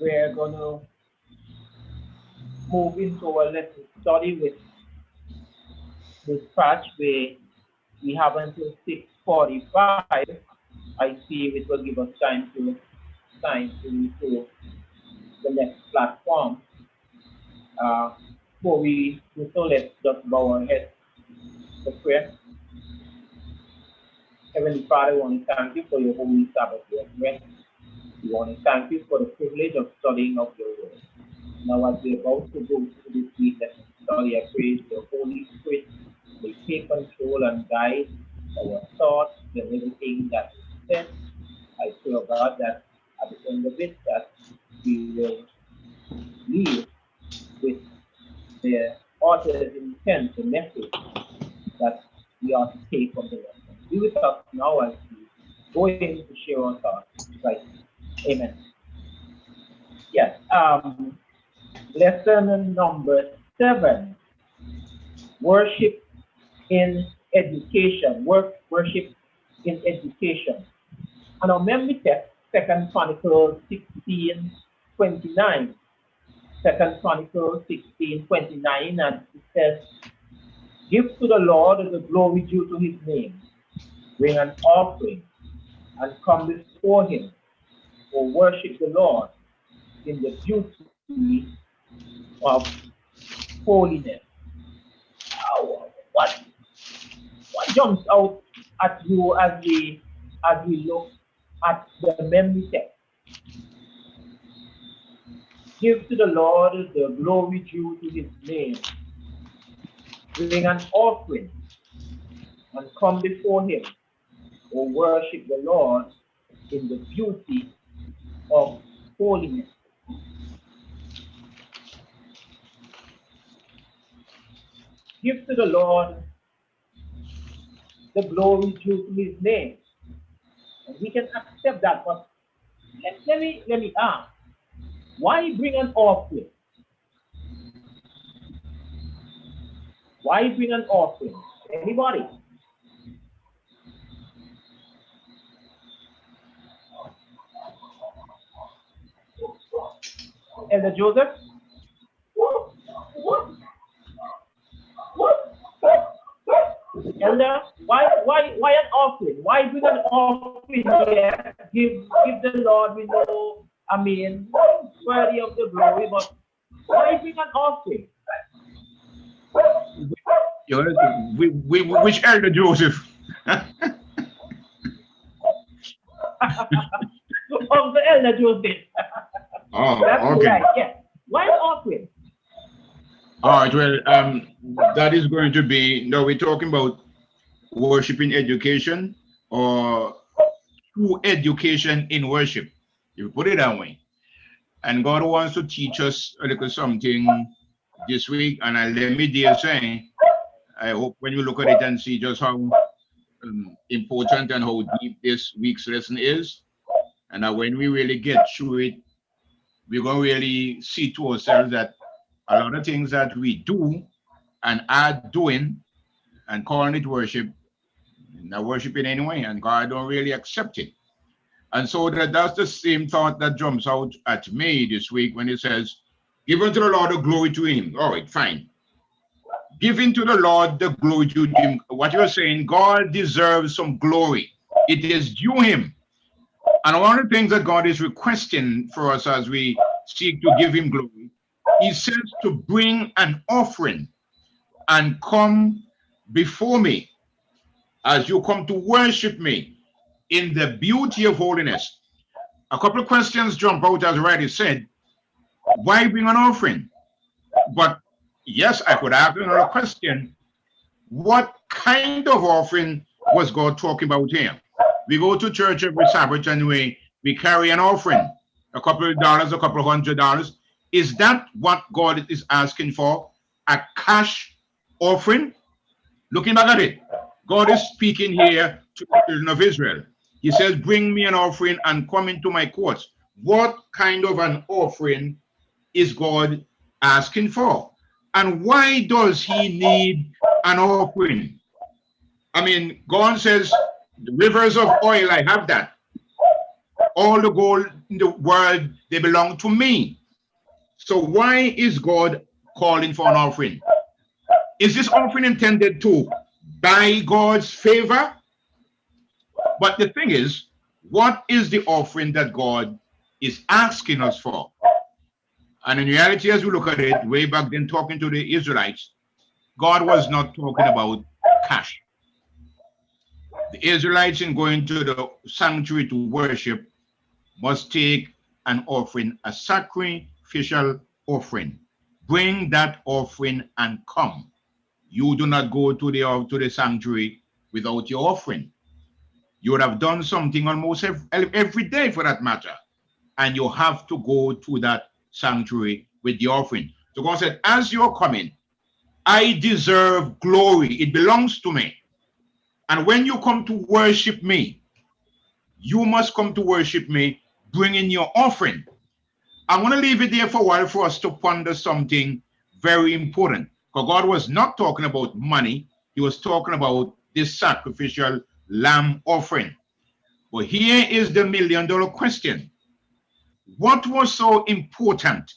We're going to move into our lesson study with this patch where we have until 6:45. I see it will give us time to the next platform. Uh, Before we do so, let's just bow our heads for prayer. Heavenly Father, we want to thank you for your holy Sabbath rest. We want to thank you for the privilege of studying of your word. Now, as we're about to go through this week lesson study, I pray your Holy Spirit may take control and guide our thoughts and everything that is said. I pray, oh God, that at the end of it, that we will leave with the author's intent, the message that we are to take from the lesson. Be with us now as we go in to share our thoughts. Right. Amen. Yes. Lesson number 7. Worship in education. Worship in education. And our memory text, 2 Chronicles 16:29. 2 Chronicles 16:29, and it says, "Give to the Lord the glory due to his name. Bring an offering and come before him, or worship the Lord in the beauty of holiness." What jumps out at you as we look at the memory text? Give to the Lord the glory due to his name. Bring an offering and come before him, or worship the Lord in the beauty of holiness. Give to the Lord the glory due to his name. And we can accept that, but let me ask, why bring an offering? Why bring an offering? Anybody? Elder Joseph? Elder, why an offering? Why bring an offering? Yes, give the Lord, we know, worthy of the glory, but why bring an offering? Which elder Joseph? Of the Elder Joseph. That's Oh, okay. right, yes. Why an offering? All right. Well, that is going to be. Now we're talking about worshiping education or true education in worship. If you put it that way, and God wants to teach us a little something this week, and let me dare say, I hope when you look at it and see just how important and how deep this week's lesson is, and that when we really get through it, we're going to really see to ourselves that a lot of things that we do and are doing and calling it worship, not worshiping anyway, and God don't really accept it. And so that's the same thought that jumps out at me this week when it says, "Give unto the Lord the glory to him." All right, fine. Giving to the Lord the glory to him. What you're saying, God deserves some glory. It is due him. And one of the things that God is requesting for us as we seek to give him glory, he says to bring an offering and come before me as you come to worship me in the beauty of holiness. A couple of questions jump out, as already said. Why bring an offering? But yes, I could ask another question. What kind of offering was God talking about here? We go to church every Sabbath and we carry an offering, a couple of dollars, a couple of $100. Is that what God is asking for? A cash offering? Looking back at it, God is speaking here to the children of Israel. He says, "Bring me an offering and come into my courts." What kind of an offering is God asking for? And why does he need an offering? God says, "The rivers of oil, I have that. All the gold in the world, they belong to me. So why is God calling for an offering? Is this offering intended to buy God's favor? But the thing is, what is the offering that God is asking us for? And in reality, as we look at it, way back then talking to the Israelites, God was not talking about cash. The Israelites, in going to the sanctuary to worship, must take an offering, a sacrificial offering. Bring that offering and come. You do not go to the sanctuary without your offering. You would have done something almost every day for that matter. And you have to go to that sanctuary with the offering. So God said, as you're coming, I deserve glory. It belongs to me. And when you come to worship me, you must come to worship me, bringing your offering. I'm going to leave it there for a while for us to ponder something very important. Because God was not talking about money. He was talking about this sacrificial lamb offering. But here is the million-dollar question. What was so important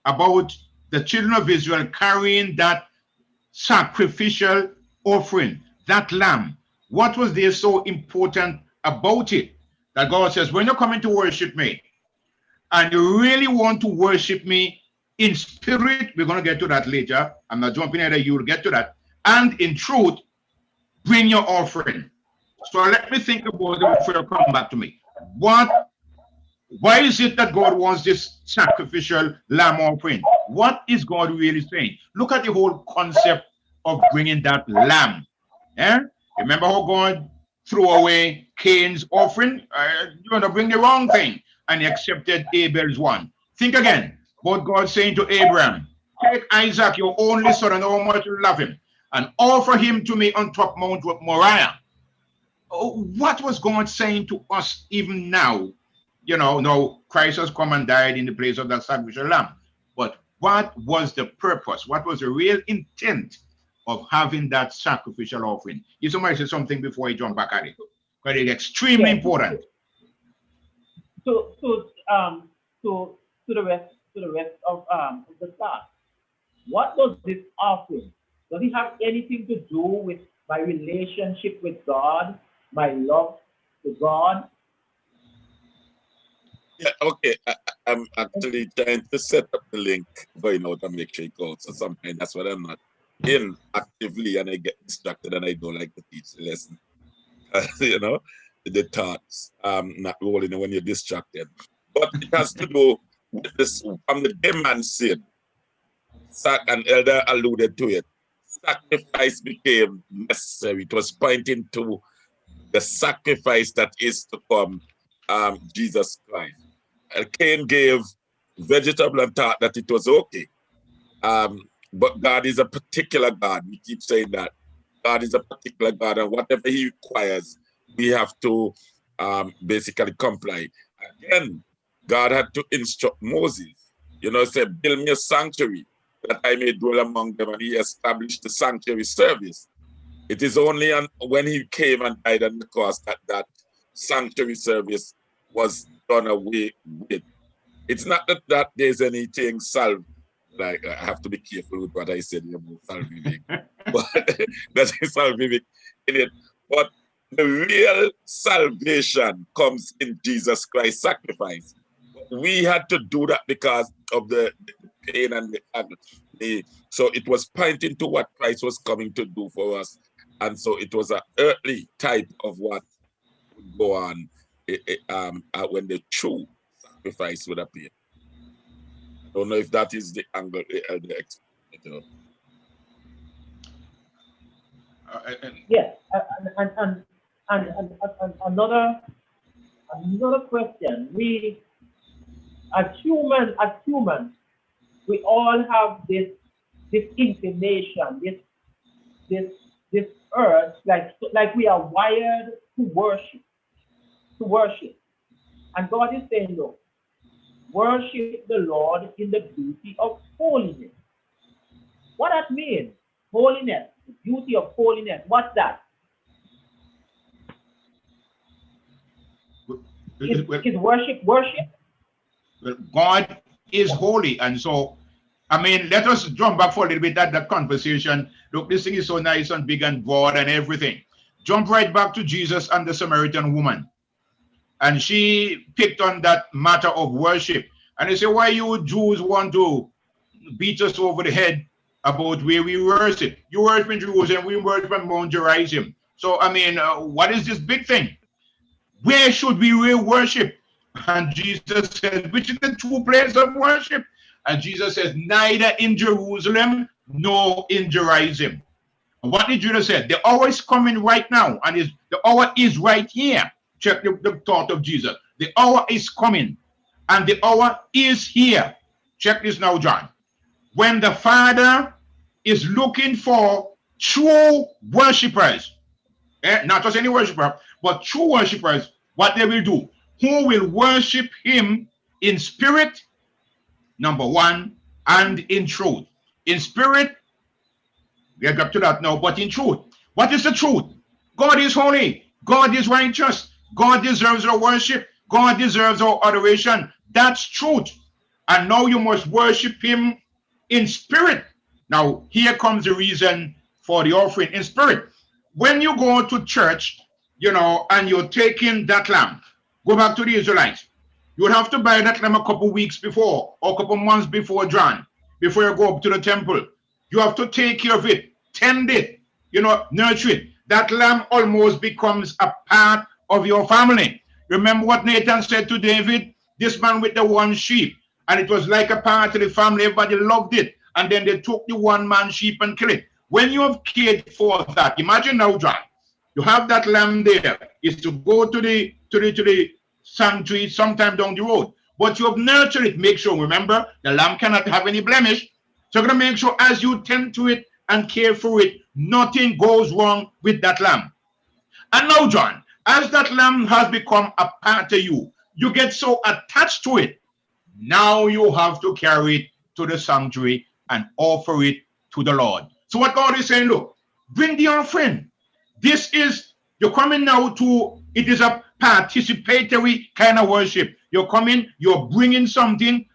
about the children of Israel carrying that sacrificial offering, that lamb? What was there so important about it that God says, when you're coming to worship me and you really want to worship me in spirit, we're going to get to that later. I'm not jumping ahead, you'll get to that. And in truth, bring your offering. So let me think about it before you come back to me. Why is it that God wants this sacrificial lamb offering? What is God really saying? Look at the whole concept of bringing that lamb. Eh? Remember how God threw away Cain's offering? You're going to bring the wrong thing. And he accepted Abel's one. Think again. What God saying to Abraham, take Isaac, your only son, and how much you love him, and offer him to me on top Mount Moriah. Oh, what was God saying to us even now? You know, no, Christ has come and died in the place of that sacrificial lamb. But what was the purpose? What was the real intent of having that sacrificial offering? If somebody say something before you jump back at it, because it's extremely important. To the rest of the class. What does this offering? Does it have anything to do with my relationship with God, my love to God? Yeah, okay. I'm actually trying to set up the link for to make sure it goes. So sometimes that's what I'm not in actively, and I get distracted and I don't like to teach the lesson. The thoughts not rolling when you're distracted. But it has to do with this from the day man sin. And Elder alluded to it. Sacrifice became necessary. It was pointing to the sacrifice that is to come, Jesus Christ. And Cain gave vegetable and thought that it was okay. But God is a particular God. We keep saying that. God is a particular God, and whatever he requires, we have to basically comply. Again, God had to instruct Moses, say, build me a sanctuary that I may dwell among them, and he established the sanctuary service. It is only when he came and died on the cross that sanctuary service was done away with. It's not that there's anything like I have to be careful with what I said about salvific, but that's salvific in it. But the real salvation comes in Jesus Christ's sacrifice. We had to do that because of the pain and the agony. So it was pointing to what Christ was coming to do for us. And so it was an earthly type of what would go on when the true sacrifice would appear. I don't know if that is the angle. Yes, and another question. We as humans, we all have this inclination, this urge, like we are wired to worship. And God is saying, look, worship the Lord in the beauty of holiness. What that means? Holiness, the beauty of holiness. What's that? Is worship worship? Well, God is holy. And so, I mean, let us jump back for a little bit at the conversation. Look, this thing is so nice and big and broad and everything. Jump right back to Jesus and the Samaritan woman. And she picked on that matter of worship. And they say, why you Jews want to beat us over the head about where we worship? You worship in Jerusalem, we worship in Mount Gerizim. So, I mean, what is this big thing? Where should we worship? And Jesus says, which is the true place of worship? And Jesus says, neither in Jerusalem nor in Gerizim. And what did Judah say? The hour is coming right now, and the hour is right here. Check the thought of Jesus. The hour is coming, and the hour is here. Check this now, John. When the Father is looking for true worshippers, not just any worshiper, but true worshippers, what they will do, who will worship him in spirit, number one, and in truth. In spirit, we'll get to that now, but in truth. What is the truth? God is holy. God is righteous. God deserves our worship. God deserves our adoration. That's truth. And now you must worship him in spirit. Now, here comes the reason for the offering in spirit. When you go to church, you know, and you're taking that lamb, go back to the Israelites. You would have to buy that lamb a couple weeks before, or a couple months before John, before you go up to the temple. You have to take care of it, tend it, you know, nurture it. That lamb almost becomes a part of your family. Remember what Nathan said to David? This man with the one sheep, and it was like a part of the family. Everybody loved it, and then they took the one man sheep and killed it. When you have cared for that, imagine now, John, you have that lamb there. Is to go to the sanctuary sometime down the road, but you have nurtured it. Make sure, remember, the lamb cannot have any blemish. So you're going to make sure as you tend to it and care for it, nothing goes wrong with that lamb. And now, John, as that lamb has become a part of you, you get so attached to it. Now you have to carry it to the sanctuary and offer it to the Lord. So what God is saying, look, bring the offering. This is, you're coming now to, it is a participatory kind of worship. You're coming, you're bringing something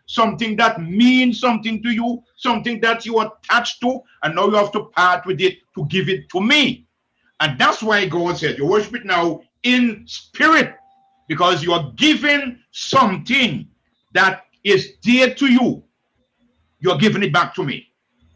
that means something to you, something that you are attached to, and now you have to part with it to give it to me. And that's why God said, you worship it now in spirit, because you are giving something that is dear to you. You're giving it back to me.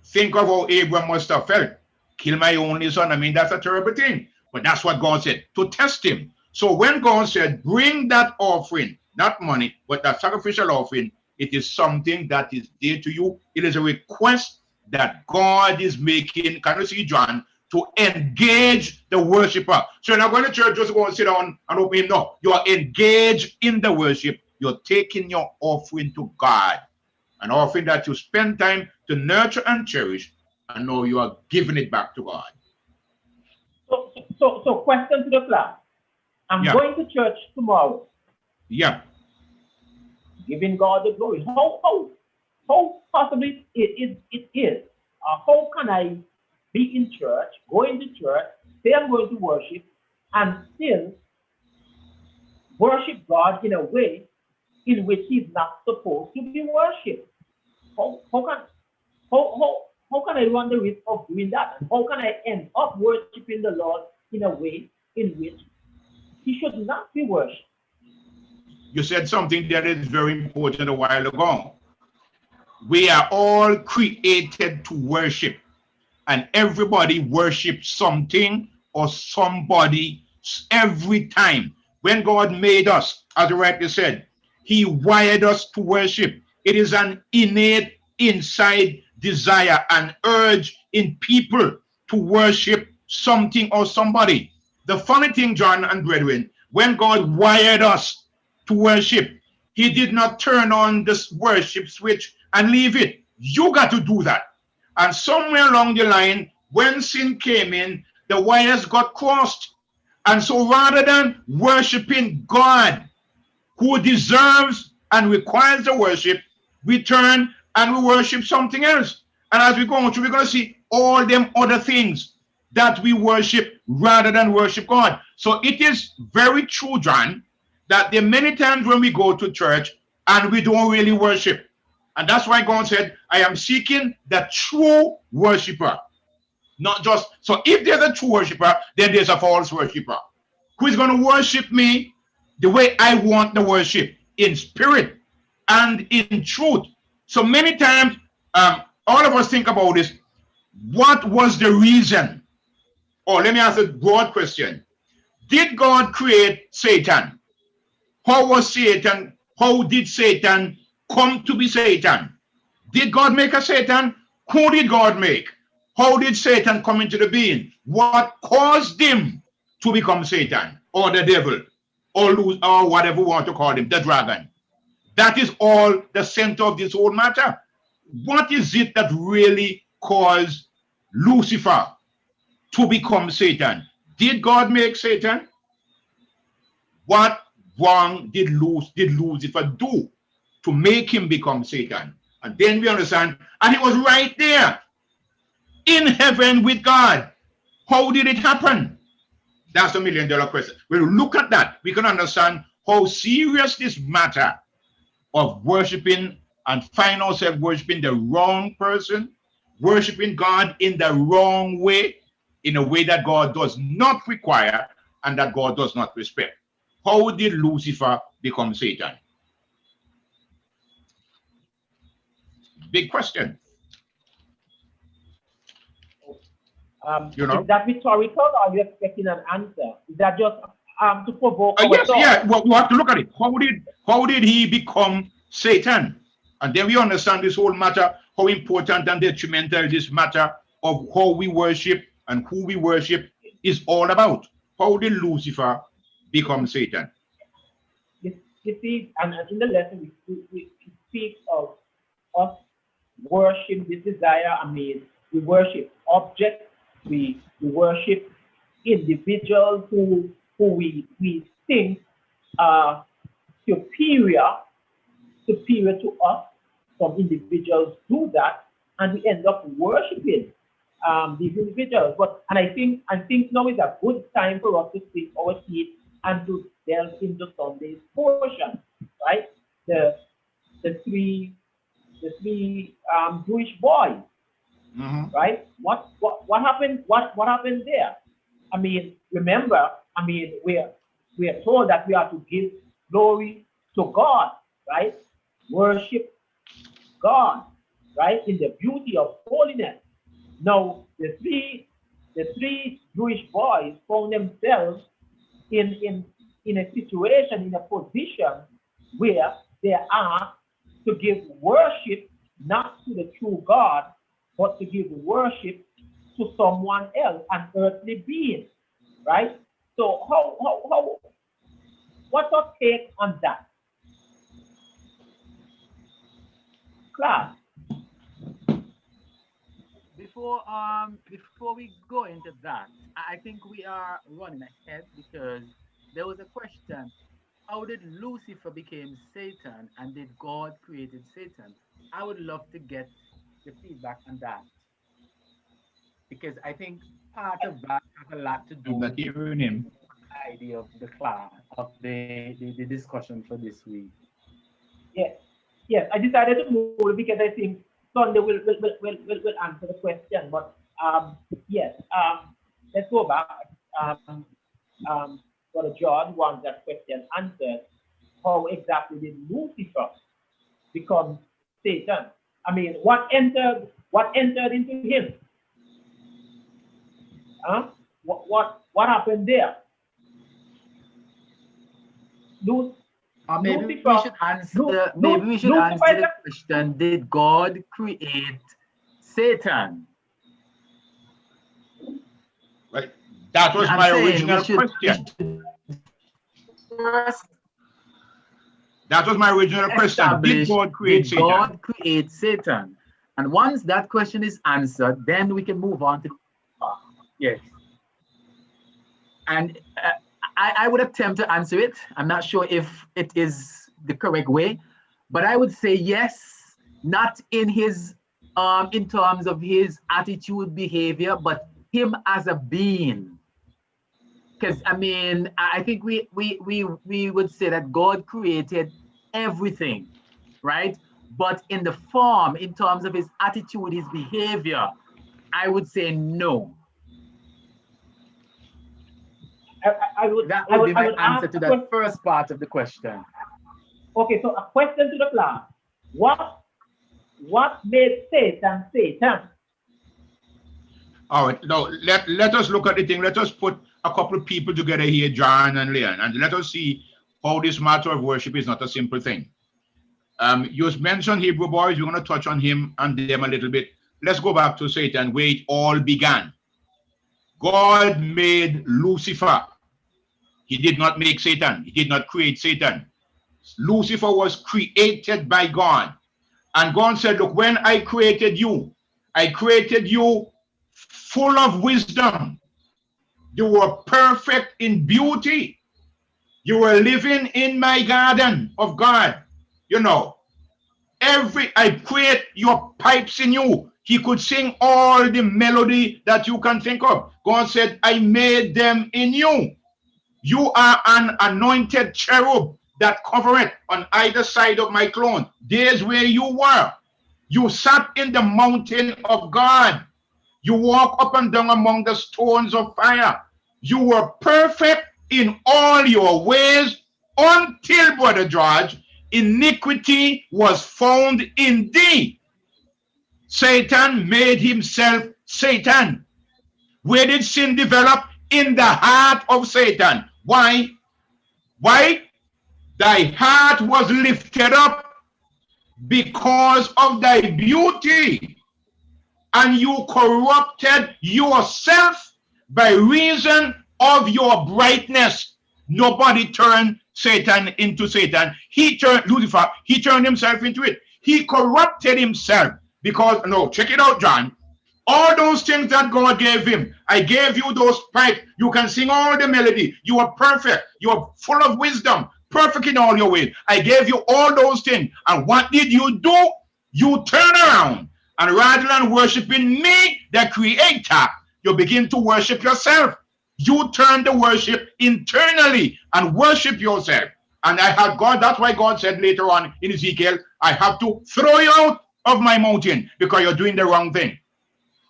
Think of how Abraham must have felt. Kill my only son. I mean, that's a terrible thing. But that's what God said, to test him. So when God said, bring that offering, not money, but that sacrificial offering, it is something that is dear to you. It is a request that God is making, can you see, John, to engage the worshiper. So you're not going to church just go and sit down and open him. No, you are engaged in the worship. You're taking your offering to God. An offering that you spend time to nurture and cherish, and now you are giving it back to God. So question to the class. I'm going to church tomorrow. Yeah. Giving God the glory. How possibly it is? How can I be in church, going to church, say I'm going to worship, and still worship God in a way in which he's not supposed to be worshipped? How can I run the risk of doing that? And how can I end up worshiping the Lord in a way in which he should not be worshipped? You said something that is very important a while ago. We are all created to worship, and everybody worships something or somebody every time. When God made us, as the writer said, he wired us to worship. It is an innate inside desire and urge in people to worship something or somebody. The funny thing, John and brethren, when God wired us to worship, he did not turn on this worship switch and leave it. You got to do that. And somewhere along the line, when sin came in, the wires got crossed. And so rather than worshiping God, who deserves and requires the worship, we turn and we worship something else. And as we go on through, we're going to see all them other things that we worship rather than worship God. So it is very true, John, that there are many times when we go to church and we don't really worship. And that's why God said, I am seeking the true worshiper. Not just, so if there's a true worshiper, then there's a false worshiper who is going to worship me the way I want the worship, in spirit and in truth. So many times, all of us think about this. What was the reason? Or let me ask a broad question. Did God create Satan? How was Satan? How did Satan come to be Satan? Did God make a Satan? Who did God make? How did Satan come into the being? What caused him to become Satan or the devil or whatever we want to call him, the dragon? That is all the center of this whole matter. What is it that really caused Lucifer to become Satan? Did God make Satan? What wrong did Lucifer do to make him become Satan? And then we understand, and it was right there in heaven with God. How did it happen? That's $1 million question. When we look at that, we can understand how serious this matter of worshiping and find ourselves worshiping the wrong person, worshiping God in the wrong way, in a way that God does not require and that God does not respect. How did Lucifer become Satan? Big question. You know? Is that rhetorical, or are you expecting an answer? Is that just to provoke our yes, thought? yeah. Well, we have to look at it. How did he become Satan? And then we understand this whole matter, how important and detrimental this matter of how we worship and who we worship is all about. How did Lucifer become Satan? You see, and in the lesson we speak of us worship, this desire. I mean, we worship objects, we worship individuals who we think are superior to us. Some individuals do that, and we end up worshiping these individuals. And I think now is a good time for us to sink our teeth and to delve into Sunday's portion, right? The three Jewish boys, right? What happened? What happened there? I mean, remember, I mean, we are told that we are to give glory to God, right? Worship God, right? In the beauty of holiness. Now, the three Jewish boys found themselves in a situation, in a position where they are to give worship not to the true God, but to give worship to someone else, an earthly being, right? So how what's your take on that? Class. Before we go into that, I think we are running ahead because there was a question: how did Lucifer become Satan, and did God created Satan? I would love to get the feedback on that because I think part of that has a lot to do I'm not with hearing him. the idea of the class of the discussion for this week. Yes. I decided to move because I think Sunday will answer the question. But yes, let's go back. Brother John wants that question answered. How exactly did Lucifer become Satan? I mean, what entered into him? Huh? What happened there? Maybe we should answer. Maybe we should answer the question: did God create Satan? Right. That was my original question. That was my original question. Did God create Satan? Did God create Satan? And once that question is answered, then we can move on to yes. And I would attempt to answer it. I'm not sure if it is the correct way, but I would say yes, not in his in terms of his attitude, behavior, but him as a being. because I mean, I think we would say that God created everything, right? But in the form, in terms of his attitude, his behavior, I would say no. That would be I my would answer ask to a that question. first part of the question. Okay, so a question to the class. What made Satan Satan? All right, now let us look at the thing. Let us put a couple of people together here, John and Leon, and let us see how this matter of worship is not a simple thing. You mentioned Hebrew boys. We're going to touch on him and them a little bit. Let's go back to Satan, where it all began. God made Lucifer. He did not make Satan. He did not create Satan. Lucifer was created by God. And God said, look, when I created you full of wisdom. You were perfect in beauty. You were living in my garden of God. You know, I create your pipes in you. He could sing all the melody that you can think of. God said, I made them in you. You are an anointed cherub that covereth on either side of my throne. There's where you were. You sat in the mountain of God. You walk up and down among the stones of fire. You were perfect in all your ways until, Brother George, iniquity was found in thee. Satan made himself Satan. Where did sin develop? In the heart of Satan. Why? Why? Thy heart was lifted up because of thy beauty, and you corrupted yourself by reason of your brightness. Nobody turned Satan into Satan. He turned Lucifer, he turned himself into it. He corrupted himself because, no, check it out, John. All those things that God gave him, I gave you those pipes. You can sing all the melody. You are perfect. You are full of wisdom, perfect in all your ways. I gave you all those things. And what did you do? You turn around, and rather than worshiping me, the creator, you begin to worship yourself. You turn the worship internally and worship yourself. And I had God, that's why God said later on in Ezekiel, I have to throw you out of my mountain because you're doing the wrong thing.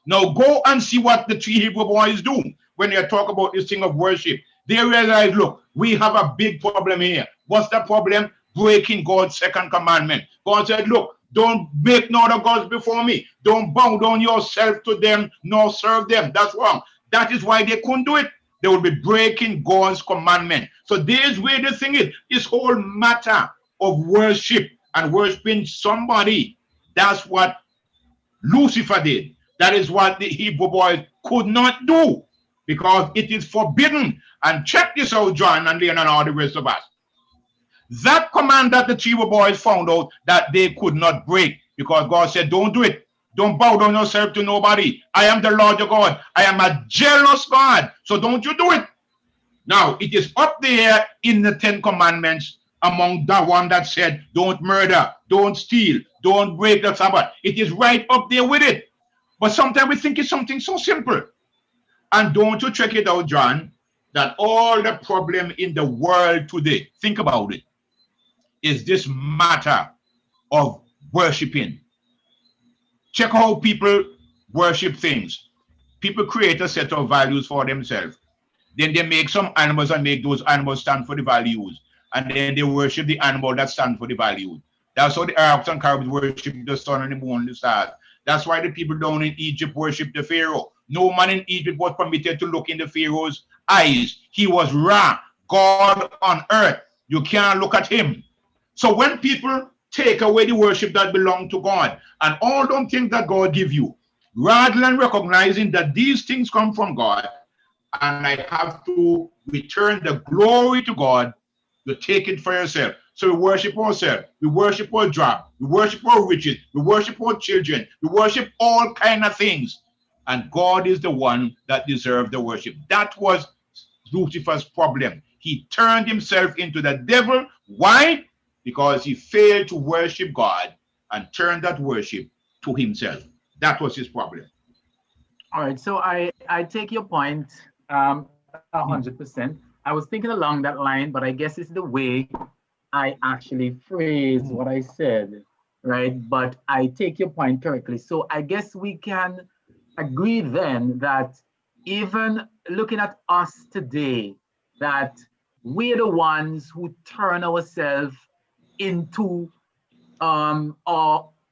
Now go and see what the three Hebrew boys do when they talk about this thing of worship. They realize, look, we have a big problem here. What's the problem? Breaking God's second commandment. God said, look, don't make no other gods before me. Don't bow down yourself to them, nor serve them. That's wrong. That is why they couldn't do it. They would be breaking God's commandment. So there's where the thing is. This whole matter of worship and worshiping somebody, that's what Lucifer did. That is what the Hebrew boys could not do because it is forbidden. And check this out, John and Leon and all the rest of us. That command that the Hebrew boys found out that they could not break because God said, don't do it. Don't bow down yourself to nobody. I am the Lord your God. I am a jealous God. So don't you do it. Now, it is up there in the 10 Commandments among the one that said, don't murder, don't steal, don't break the Sabbath. It is right up there with it. But sometimes we think it's something so simple. And don't you check it out, John, that all the problem in the world today, think about it, is this matter of worshiping. Check how people worship things. People create a set of values for themselves. Then they make some animals and make those animals stand for the values. And then they worship the animal that stands for the values. That's how the Arabs and Caribs worship the sun and the moon and the stars. That's why the people down in Egypt worship the Pharaoh. No man in Egypt was permitted to look in the Pharaoh's eyes. He was Ra, God on earth. You can't look at him. So when people take away the worship that belongs to God and all those things that God give you, rather than recognizing that these things come from God and I have to return the glory to God, you take it for yourself. So we worship ourselves, we worship our job, we worship our riches, we worship our children, we worship all kind of things. And God is the one that deserves the worship. That was Lucifer's problem. He turned himself into the devil. Why? Because he failed to worship God and turned that worship to himself. That was his problem. All right, so I take your point. 100%. I was thinking along that line, but I guess it's the way I actually phrased what I said, right? But I take your point correctly. So I guess we can agree then that even looking at us today, that we're the ones who turn ourselves into, or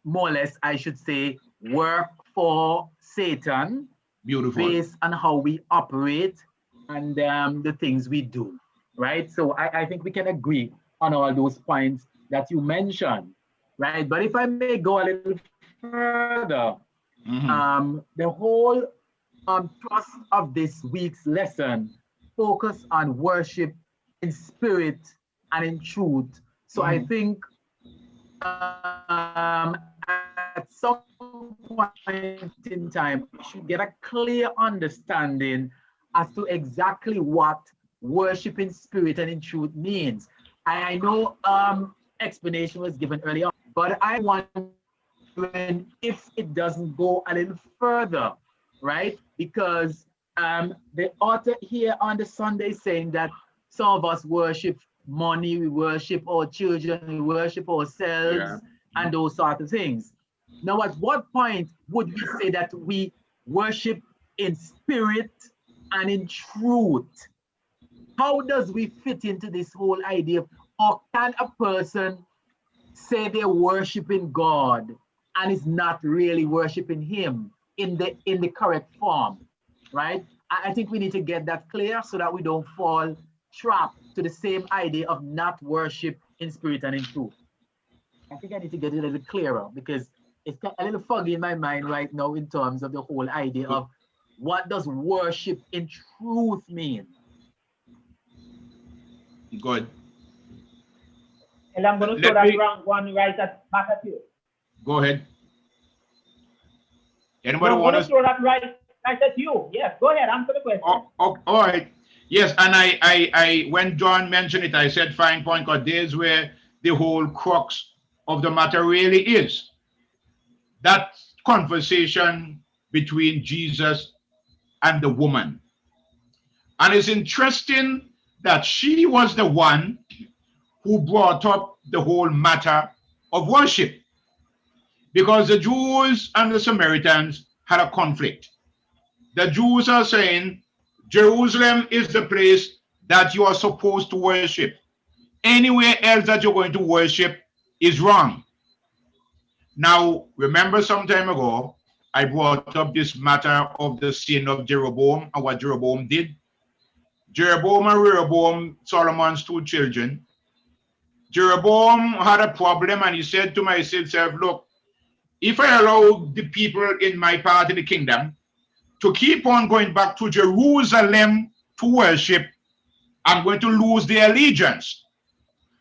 more or less, I should say, work for Satan Beautiful. based on how we operate and the things we do, right? So I think we can agree on all those points that you mentioned, right? But if I may go a little further, the whole thrust of this week's lesson focus on worship in spirit and in truth. So I think at some point in time, we should get a clear understanding as to exactly what worship in spirit and in truth means. I know explanation was given earlier, but I wondering if it doesn't go a little further, right? Because the author here on the Sunday saying that some of us worship money, we worship our children, we worship ourselves, Yeah. and those sort of things. Now, at what point would we say that we worship in spirit and in truth? How does we fit into this whole idea? Or can a person say they're worshiping God and is not really worshiping Him in the correct form, right? I think we need to get that clear so that we don't fall trapped to the same idea of not worship in spirit and in truth. I think I need to get it a little clearer because it's a little foggy in my mind right now in terms of the whole idea of what does worship in truth mean? Good. And I'm going to throw Let that me wrong one back at you. go ahead. No, Anybody I'm want going to to? throw that right at you. Yes, go ahead. Answer the question. All right. Yes, and I, when John mentioned it, I said fine point, because there's where the whole crux of the matter really is. That conversation between Jesus and the woman. And it's interesting that she was the one who brought up the whole matter of worship, because the Jews and the Samaritans had a conflict. The Jews are saying Jerusalem is the place that you are supposed to worship. Anywhere else that you're going to worship is wrong. Now, remember some time ago, I brought up this matter of the sin of Jeroboam and what Jeroboam did. Jeroboam and Rehoboam, Solomon's two children. Jeroboam had a problem and he said to myself, look, if I allow the people in my part of the kingdom to keep on going back to Jerusalem to worship, I'm going to lose their allegiance.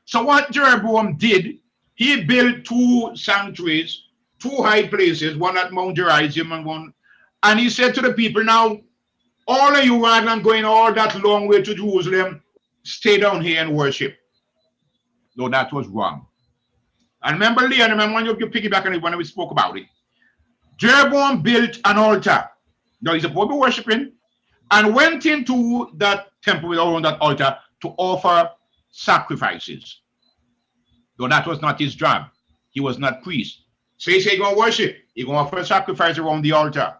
So what Jeroboam did, he built two sanctuaries, two high places, one at Mount Gerizim and one, and he said to the people, now, all of you rather than going all that long way to Jerusalem, stay down here and worship. No, that was wrong. And remember, Leon, remember when you piggyback on it when we spoke about it. Jeroboam built an altar. Now he's supposed to be worshiping, and went into that temple around that altar to offer sacrifices. Though that was not his job. He was not priest. So he said, he's going to worship. He's going to offer sacrifice around the altar.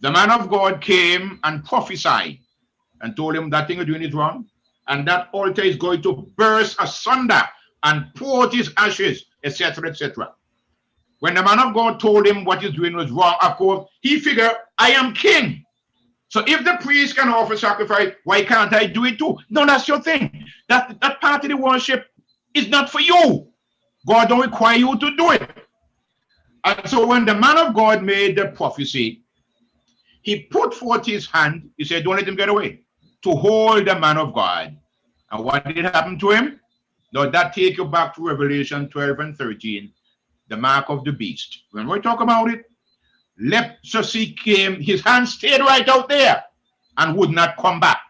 The man of God came and prophesied and told him that thing you're doing is wrong. And that altar is going to burst asunder and pour out his ashes, etc., etc. When the man of God told him what he's doing was wrong, of course, he figured, I am king. So if the priest can offer sacrifice, why can't I do it too? No, that's your thing. That part of the worship is not for you. God don't require you to do it. And so when the man of God made the prophecy, he put forth his hand, he said, don't let him get away, to hold the man of God. And what did happen to him? Now that take you back to Revelation 12 and 13, the mark of the beast. When we talk about it, leprosy came, his hand stayed right out there and would not come back.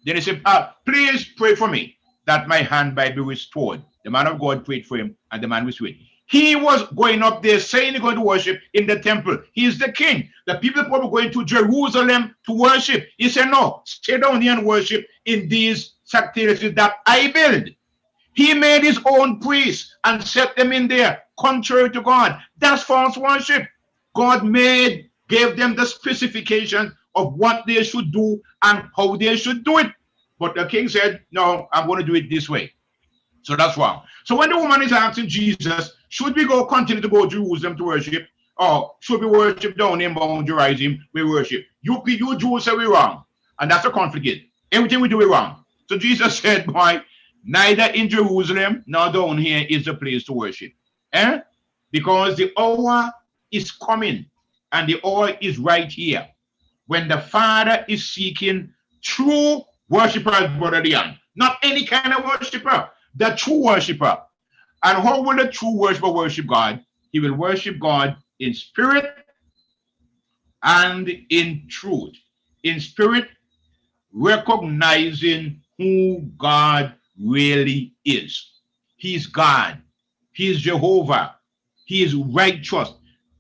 Then he said, please pray for me that my hand might be restored. The man of God prayed for him and the man was restored. He was going up there saying he's going to worship in the temple. He's the king. The people were going to Jerusalem to worship. He said, no, stay down here and worship in these sanctuaries that I build. He made his own priests and set them in there, contrary to God. That's false worship. God gave them the specifications of what they should do and how they should do it. But the king said, no, I'm going to do it this way. So that's wrong. So when the woman is asking Jesus, should we continue to go to Jerusalem to worship, or should we worship down in Mount Gerizim? We worship. You Jews say we're wrong, and that's a conflict. Everything we do is wrong. So Jesus said, boy, neither in Jerusalem nor down here is the place to worship. Because the hour is coming, and the hour is right here, when the Father is seeking true worshipers, Brother Leon. Not any kind of worshiper, the true worshiper. And how will the true worshiper worship God? He will worship God in spirit and in truth. In spirit, recognizing who God really is. He's God. He's Jehovah. He is righteous.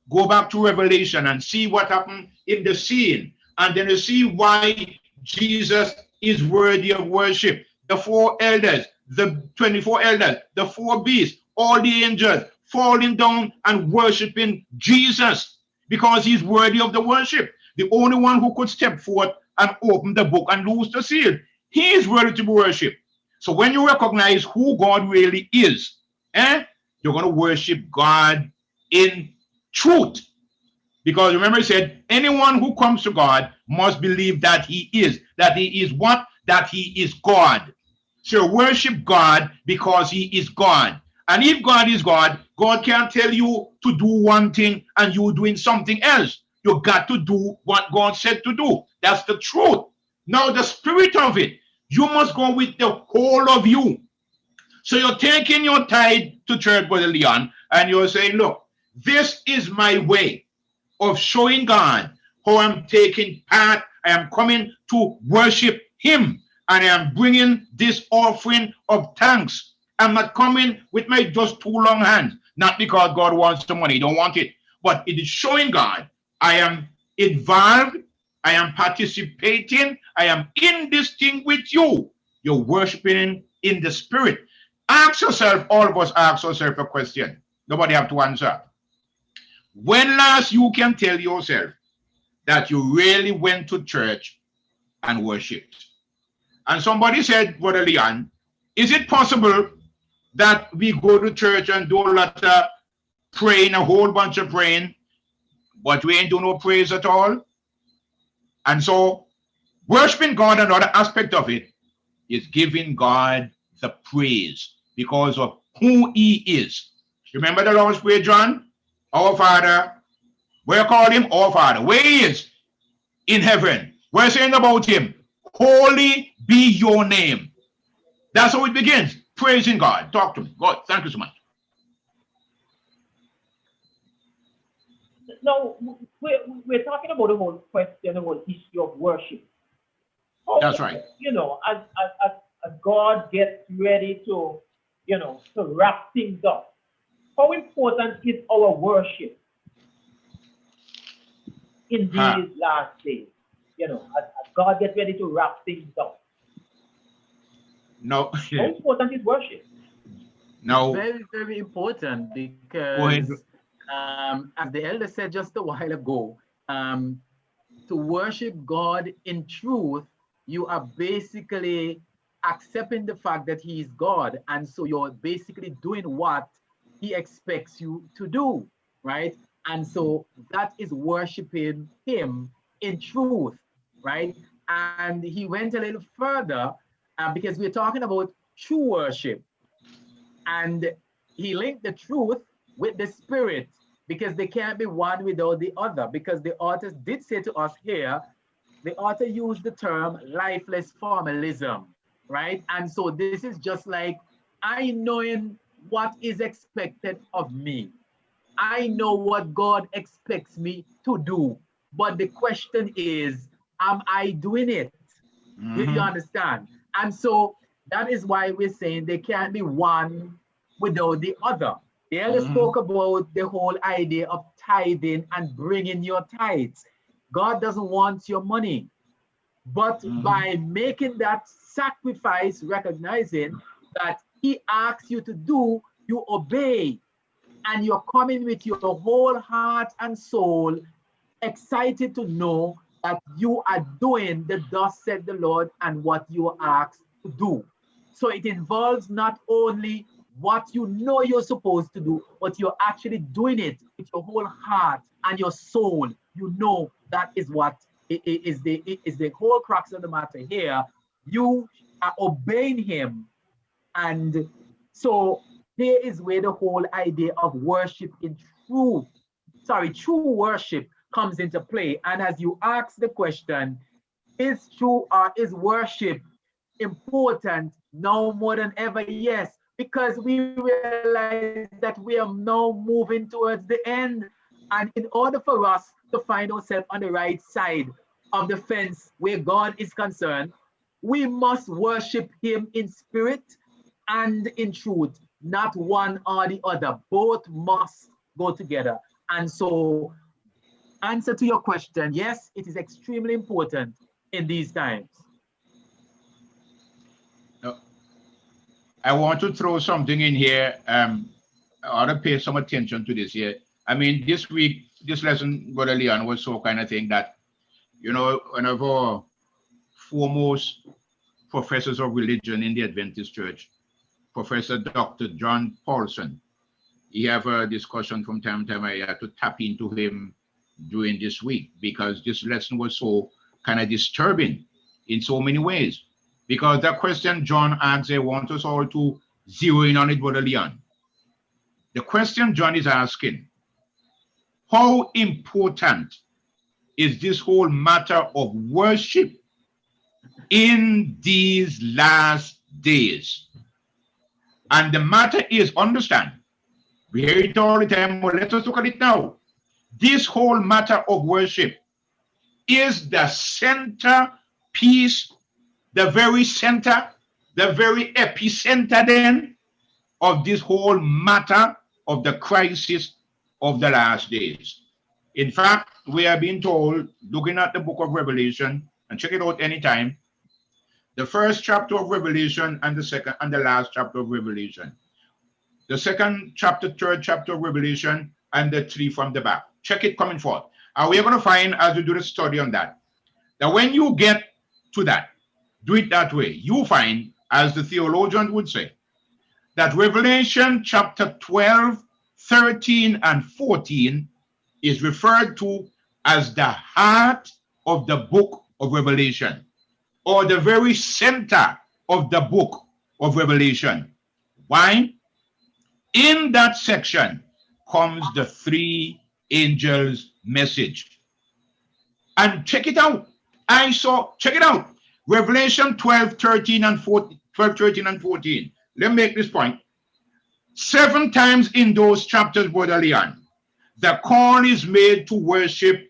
Go back to Revelation and see what happened in the scene. And then you see why Jesus is worthy of worship. The 4 elders, the 24 elders, the 4 beasts, all the angels falling down and worshiping Jesus because he's worthy of the worship. The only one who could step forth and open the book and loose the seal. He is worthy to be worshipped. So when you recognize who God really is, you're going to worship God in truth. Because remember, he said, anyone who comes to God must believe that he is. That he is what? That he is God. So worship God because he is God. And if God is God, God can't tell you to do one thing and you doing something else. You got to do what God said to do. That's the truth. Now, the spirit of it, you must go with the whole of you. So you're taking your tithe to church, Brother Leon, and you're saying, look, this is my way of showing God how I'm taking part. I am coming to worship him, and I am bringing this offering of thanks. I'm not coming with my just 2 long hands, not because God wants the money, he don't want it, but it is showing God I am involved, I am participating, I am in this thing with you. You're worshiping in the spirit. Ask yourself, all of us ask ourselves a question. Nobody have to answer. When last you can tell yourself that you really went to church and worshipped? And somebody said, Brother Leon, is it possible that we go to church and do a lot of praying, a whole bunch of praying, but we ain't do no praise at all? And so worshiping God, another aspect of it, is giving God the praise because of who he is. Remember the Lord's Prayer, John? Our Father, we're calling him our Father. Where he is? In heaven. We're saying about him, holy be your name. That's how it begins. Praising God. Talk to me. God, thank you so much. Now, we're talking about the whole question, the whole issue of worship. That's right. You know, as God gets ready to, to wrap things up, how important is our worship in these last days? As God gets ready to wrap things up. No. How important is worship? No. Very, very important because, as the elder said just a while ago, to worship God in truth, you are basically accepting the fact that he is God. And so you're basically doing what he expects you to do, right? And so that is worshiping him in truth, right? And he went a little further because we're talking about true worship. And he linked the truth with the spirit because they can't be one without the other. Because the author did say to us here, the author used the term lifeless formalism, right? And so this is just like I knowing what is expected of me. I know what God expects me to do. But the question is, am I doing it? You understand? And so that is why we're saying they can't be one without the other. The elder spoke about the whole idea of tithing and bringing your tithes. God doesn't want your money, but by making that sacrifice, recognizing that he asks you to do, you obey, and you're coming with your whole heart and soul, excited to know that you are doing the thus said the Lord and what you are asked to do. So it involves not only what you know you're supposed to do, but you're actually doing it with your whole heart and your soul. You know that is what is the whole crux of the matter here. You are obeying him. And so here is where the whole idea of worship in true worship comes into play. And as you ask the question, is true or is worship important now more than ever? Yes, because we realize that we are now moving towards the end. And in order for us to find ourselves on the right side of the fence where God is concerned, we must worship him in spirit and in truth, not one or the other. Both must go together. And so, answer to your question, yes, it is extremely important in these times. I want to throw something in here. I ought to pay some attention to this here. I mean, this week, this lesson, Brother Leon, was so kind of thing that, you know, one of our foremost professors of religion in the Adventist Church, Professor Dr. John Paulson, he have a discussion from time to time. I had to tap into him during this week because this lesson was so kind of disturbing in so many ways. Because the question John asks, I want us all to zero in on it, Brother Leon. The question John is asking, how important is this whole matter of worship in these last days? And the matter is, understand, we hear it all the time, but let us look at it now. This whole matter of worship is the center piece, the very center, the very epicenter then of this whole matter of the crisis of the last days. In fact, we are being told, looking at the book of Revelation, and check it out anytime, the first chapter of Revelation and the second and the last chapter of Revelation. The second chapter, third chapter of Revelation, and the three from the back. Check it coming forth. And we're going to find, as we do the study on that when you get to that, do it that way, you find, as the theologian would say, that Revelation chapter 12, 13, and 14 is referred to as the heart of the book of Revelation, or the very center of the book of Revelation. Why? In that section comes the three angels' message. And check it out. Check it out. Revelation 12, 13, and 14. 12, 13, and 14. Let me make this point. 7 times in those chapters, Brother Leon, the call is made to worship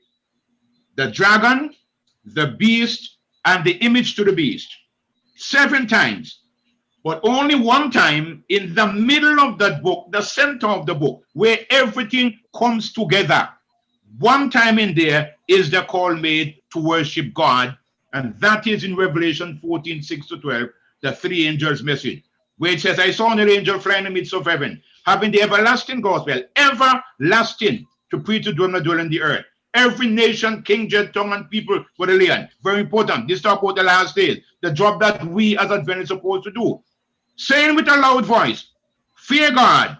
the dragon, the beast, and the image to the beast. 7 times. But only one time in the middle of that book, the center of the book, where everything comes together. One time in there is the call made to worship God, and that is in Revelation 14, 6 to 12, the three angels' message, where it says, I saw an angel fly in the midst of heaven, having the everlasting gospel, everlasting, to preach to them that dwell in the earth. Every nation, king, jet, tongue, and people for the land. Very important. This talk about the last days, the job that we as Adventists are supposed to do. Saying with a loud voice, fear God,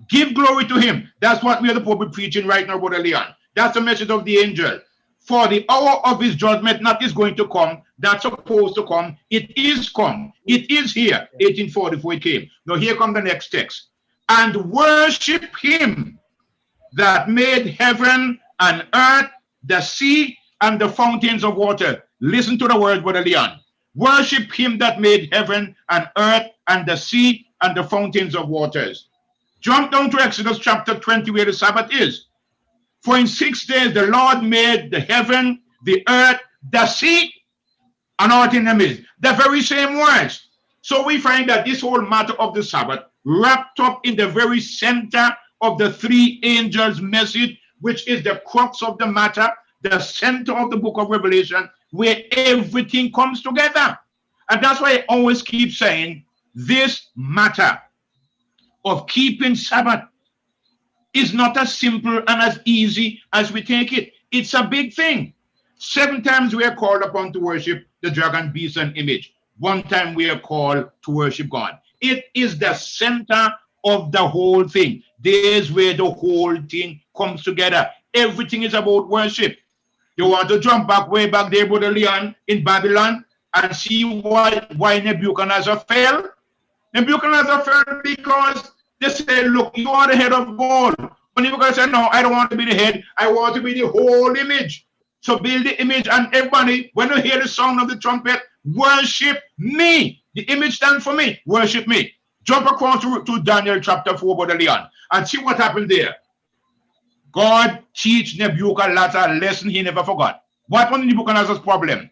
give glory to him. That's what we are supposed to be preaching right now, Brother Leon. That's the message of the angel. For the hour of his judgment not is going to come, that's supposed to come. It is come. It is here. 1844 it came. Now here comes the next text. And worship him that made heaven and earth, the sea, and the fountains of water. Listen to the word, Brother Leon. Worship him that made heaven and earth and the sea and the fountains of waters. Jump down to Exodus chapter 20 where the Sabbath is. For in 6 days the Lord made the heaven, the earth, the sea, and all in them is. The very same words. So we find that this whole matter of the Sabbath wrapped up in the very center of the three angels' message, which is the crux of the matter, the center of the book of Revelation, where everything comes together. And that's why I always keep saying this matter of keeping Sabbath is not as simple and as easy as we take it. It's a big thing. 7 times we are called upon to worship the dragon, beast, and image. 1 time we are called to worship God. It is the center of the whole thing. There's where the whole thing comes together. Everything is about worship. You want to jump back way back there, Brother Leon, in Babylon, and see why Nebuchadnezzar fell? Nebuchadnezzar fell because they said, look, you are the head of gold. But Nebuchadnezzar said, no, I don't want to be the head. I want to be the whole image. So build the image, and everybody, when you hear the sound of the trumpet, worship me. The image stands for me. Worship me. Jump across to Daniel chapter 4, Brother Leon, and see what happened there. God teach Nebuchadnezzar a lesson he never forgot. What was Nebuchadnezzar's problem?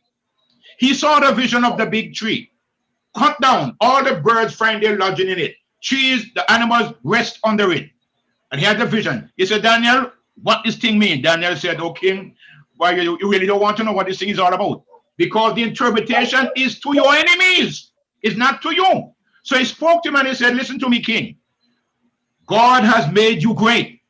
He saw the vision of the big tree. Cut down, all the birds find their lodging in it. Trees, the animals rest under it. And he had the vision. He said, Daniel, what this thing mean? Daniel said, oh king, why you really don't want to know what this thing is all about? Because the interpretation is to your enemies. It's not to you. So he spoke to him and he said, listen to me, king. God has made you great.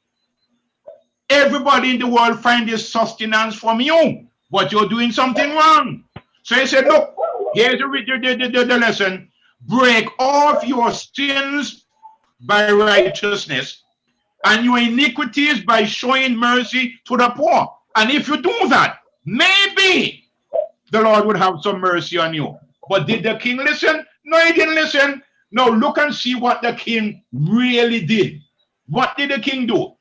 Everybody in the world finds their sustenance from you, but you're doing something wrong. So he said, look, here's the lesson. Break off your sins by righteousness and your iniquities by showing mercy to the poor. And if you do that, maybe the Lord would have some mercy on you. But did the king listen? No, he didn't listen. Now look and see what the king really did. What did the king do?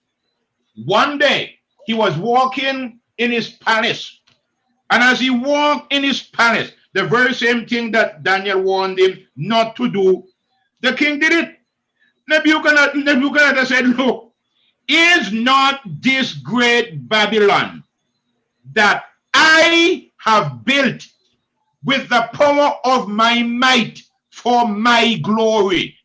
One day, he was walking in his palace. And as he walked in his palace, the very same thing that Daniel warned him not to do, the king did it. Nebuchadnezzar said, look, is not this great Babylon that I have built with the power of my might for my glory?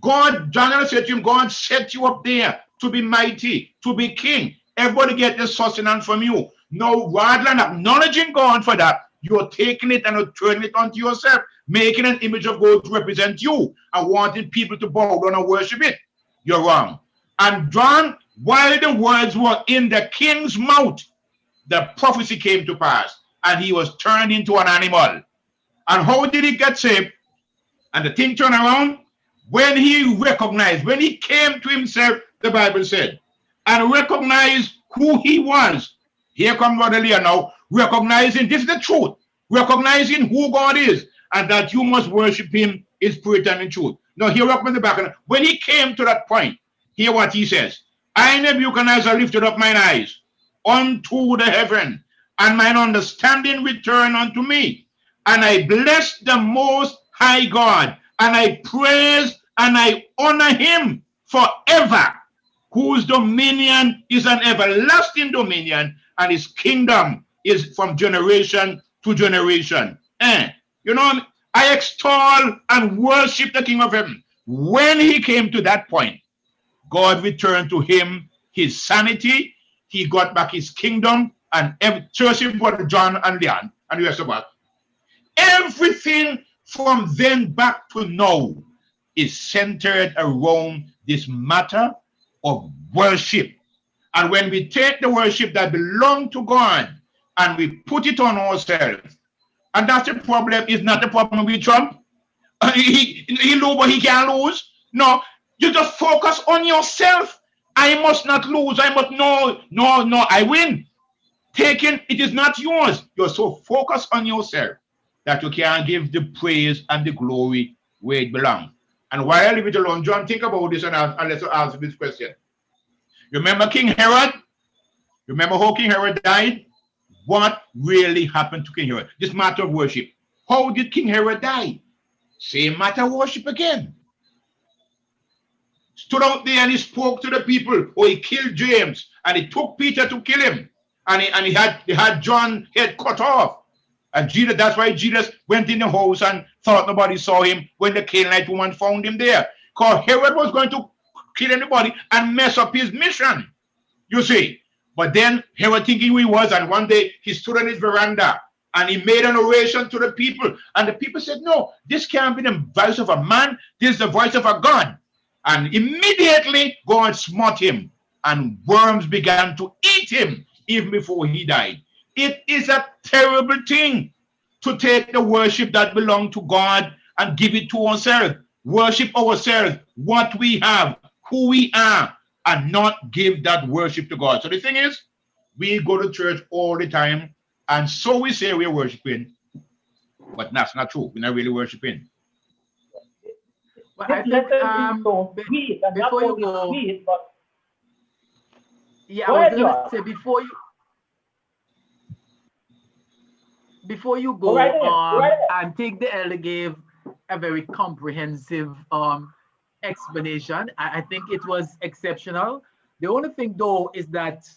God, Daniel said to him, God set you up there to be mighty, to be king. Everybody get the sustenance from you. Now, rather than acknowledging God for that, you're taking it and you're turning it onto yourself, making an image of God to represent you and wanting people to bow down and worship it. You're wrong. And John, while the words were in the king's mouth, the prophecy came to pass, and he was turned into an animal. And how did he get saved? And the thing turned around when he recognized, when he came to himself, the Bible said, and recognized who he was. Here comes Brother Leah now, recognizing this is the truth, recognizing who God is, and that you must worship him in spirit and in truth. Now, here up in the back, when he came to that point, hear what he says. I, Nebuchadnezzar, lifted up mine eyes unto the heaven, and mine understanding returned unto me. And I bless the most high God, and I praise and I honor him forever, whose dominion is an everlasting dominion, and his kingdom is from generation to generation. You know, I extol and worship the King of Heaven. When he came to that point, God returned to him his sanity. He got back his kingdom, and church for John and Leon and the rest of us. Everything from then back to now is centered around this matter of worship. And when we take the worship that belongs to God and we put it on ourselves, and that's the problem, is not the problem with Trump. He lose, but he can't lose. No, you just focus on yourself. I must not lose. I must, no, I win. Taking, it is not yours. You're so focused on yourself that you can't give the praise and the glory where it belongs. And while I leave it alone, John, think about this and let's answer this question. Remember King Herod? Remember how King Herod died? What really happened to King Herod? This matter of worship. How did King Herod die? Same matter of worship again. Stood out there and he spoke to the people, or he killed James, and he took Peter to kill him. And he had John's head cut off. And Jesus, that's why Jesus went in the house and thought nobody saw him when the Canaanite woman found him there. because Herod was going to kill anybody and mess up his mission. You see. But then Herod thinking who he was, and one day he stood on his veranda and he made an oration to the people. And the people said, no, this can't be the voice of a man. This is the voice of a God. And immediately God smote him, and worms began to eat him even before he died. It is a terrible thing to take the worship that belongs to God and give it to ourselves. Worship ourselves, what we have, who we are, and not give that worship to God. So the thing is, we go to church all the time, and so we say we're worshiping, but that's not true. We're not really worshiping. Well, I think before you go, yeah, I was gonna say before you go, I think the elder gave a very comprehensive explanation. I think it was exceptional. The only thing though is that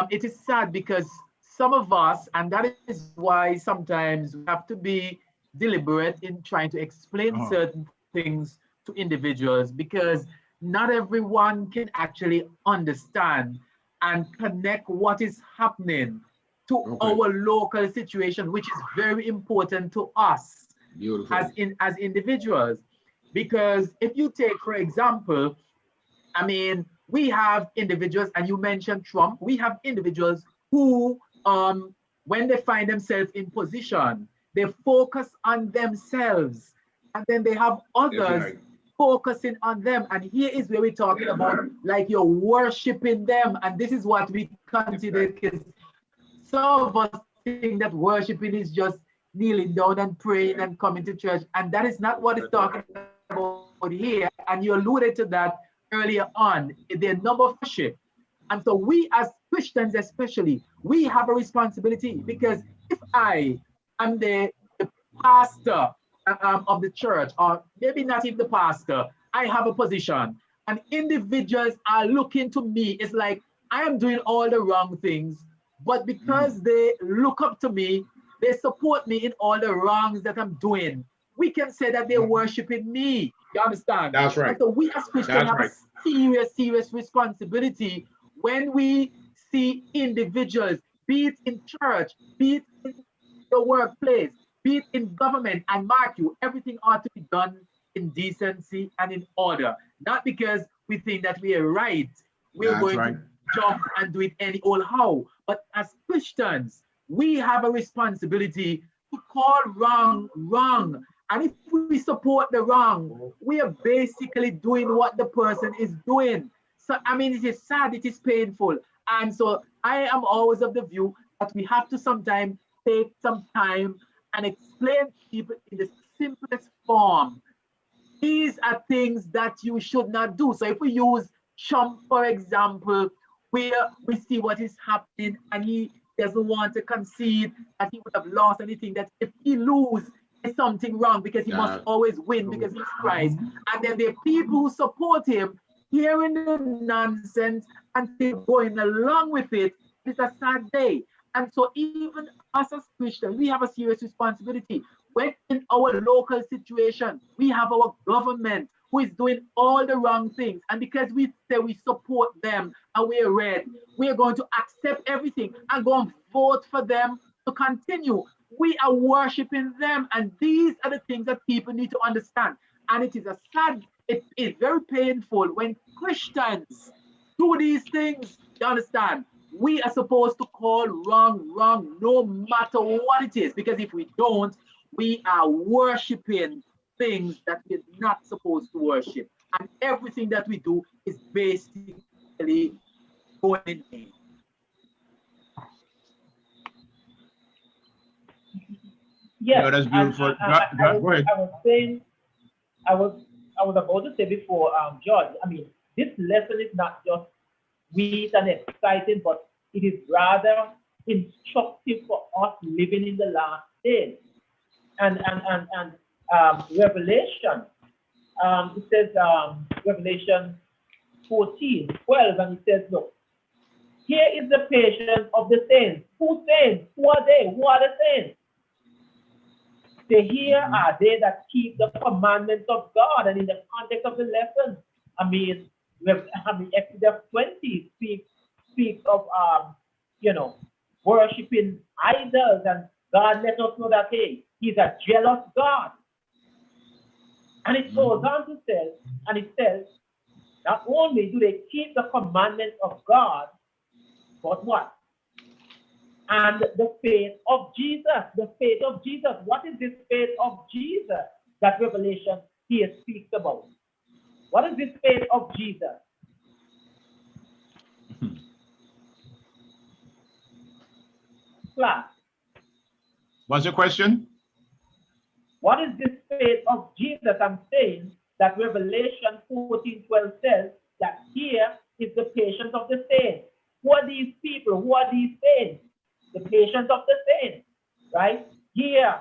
it is sad because some of us, and that is why sometimes we have to be deliberate in trying to explain certain things to individuals, because not everyone can actually understand and connect what is happening to our local situation, which is very important to us as individuals. Because if you take, for example, I mean, we have individuals, and you mentioned Trump, we have individuals who, when they find themselves in position, they focus on themselves, and then they have others focusing on them. And here is where we're talking about, like, you're worshiping them, and this is what we consider, because some of us think that worshiping is just kneeling down and praying and coming to church, and that is not what it's talking about here. And you alluded to that earlier on, the number of worship. And so we as Christians especially, we have a responsibility, because if I am the pastor of the church, or maybe not even the pastor, I have a position, and individuals are looking to me, it's like I am doing all the wrong things, but because they look up to me, they support me in all the wrongs that I'm doing, we can say that they're worshiping me. You understand? That's right. And so we as Christians have a serious responsibility when we see individuals, be it in church, be it in the workplace, be it in government, and mark you, everything ought to be done in decency and in order. Not because we think that we are right, we're going to jump and do it any old how. But as Christians, we have a responsibility to call wrong wrong. And if we support the wrong, we are basically doing what the person is doing. So, I mean, it is sad, it is painful. And so I am always of the view that we have to sometimes take some time and explain to people in the simplest form. These are things that you should not do. So if we use Trump, for example, where we see what is happening, and he doesn't want to concede that he would have lost anything, that if he loses, there's something wrong, because he must always win because he's Christ. And then there are people who support him hearing the nonsense and still going along with it. It's a sad day. And so even us as Christians, we have a serious responsibility. When in our local situation, we have our government who is doing all the wrong things. And because we say we support them and we're red, we're going to accept everything and go and vote for them to continue. We are worshiping them. And these are the things that people need to understand. And it is a sad, it is very painful when Christians do these things. You understand? We are supposed to call wrong wrong, no matter what it is. Because if we don't, we are worshiping things that we're not supposed to worship. And everything that we do is basically going in vain. Yes, No, that's beautiful. I was about to say before, George, I mean, this lesson is not just sweet and exciting, but it is rather instructive for us living in the last days. And Revelation, it says, Revelation 14:12, and it says, look, here is the patience of the saints. Who saints? Who are they? Who are the saints? Say, here are they that keep the commandments of God. And in the context of the lesson, Exodus 20 speaks of, worshiping idols. And God let us know that, hey, he's a jealous God. And it goes on to say, and it says, not only do they keep the commandments of God, but what? And the faith of Jesus. The faith of Jesus. What is this faith of Jesus that Revelation here speaks about? What is this faith of Jesus? Class. What's the question? What is this faith of Jesus? I'm saying that Revelation 14:12 says that here is the patience of the saints. Who are these people? Who are these saints? The patience of the saints, right? Here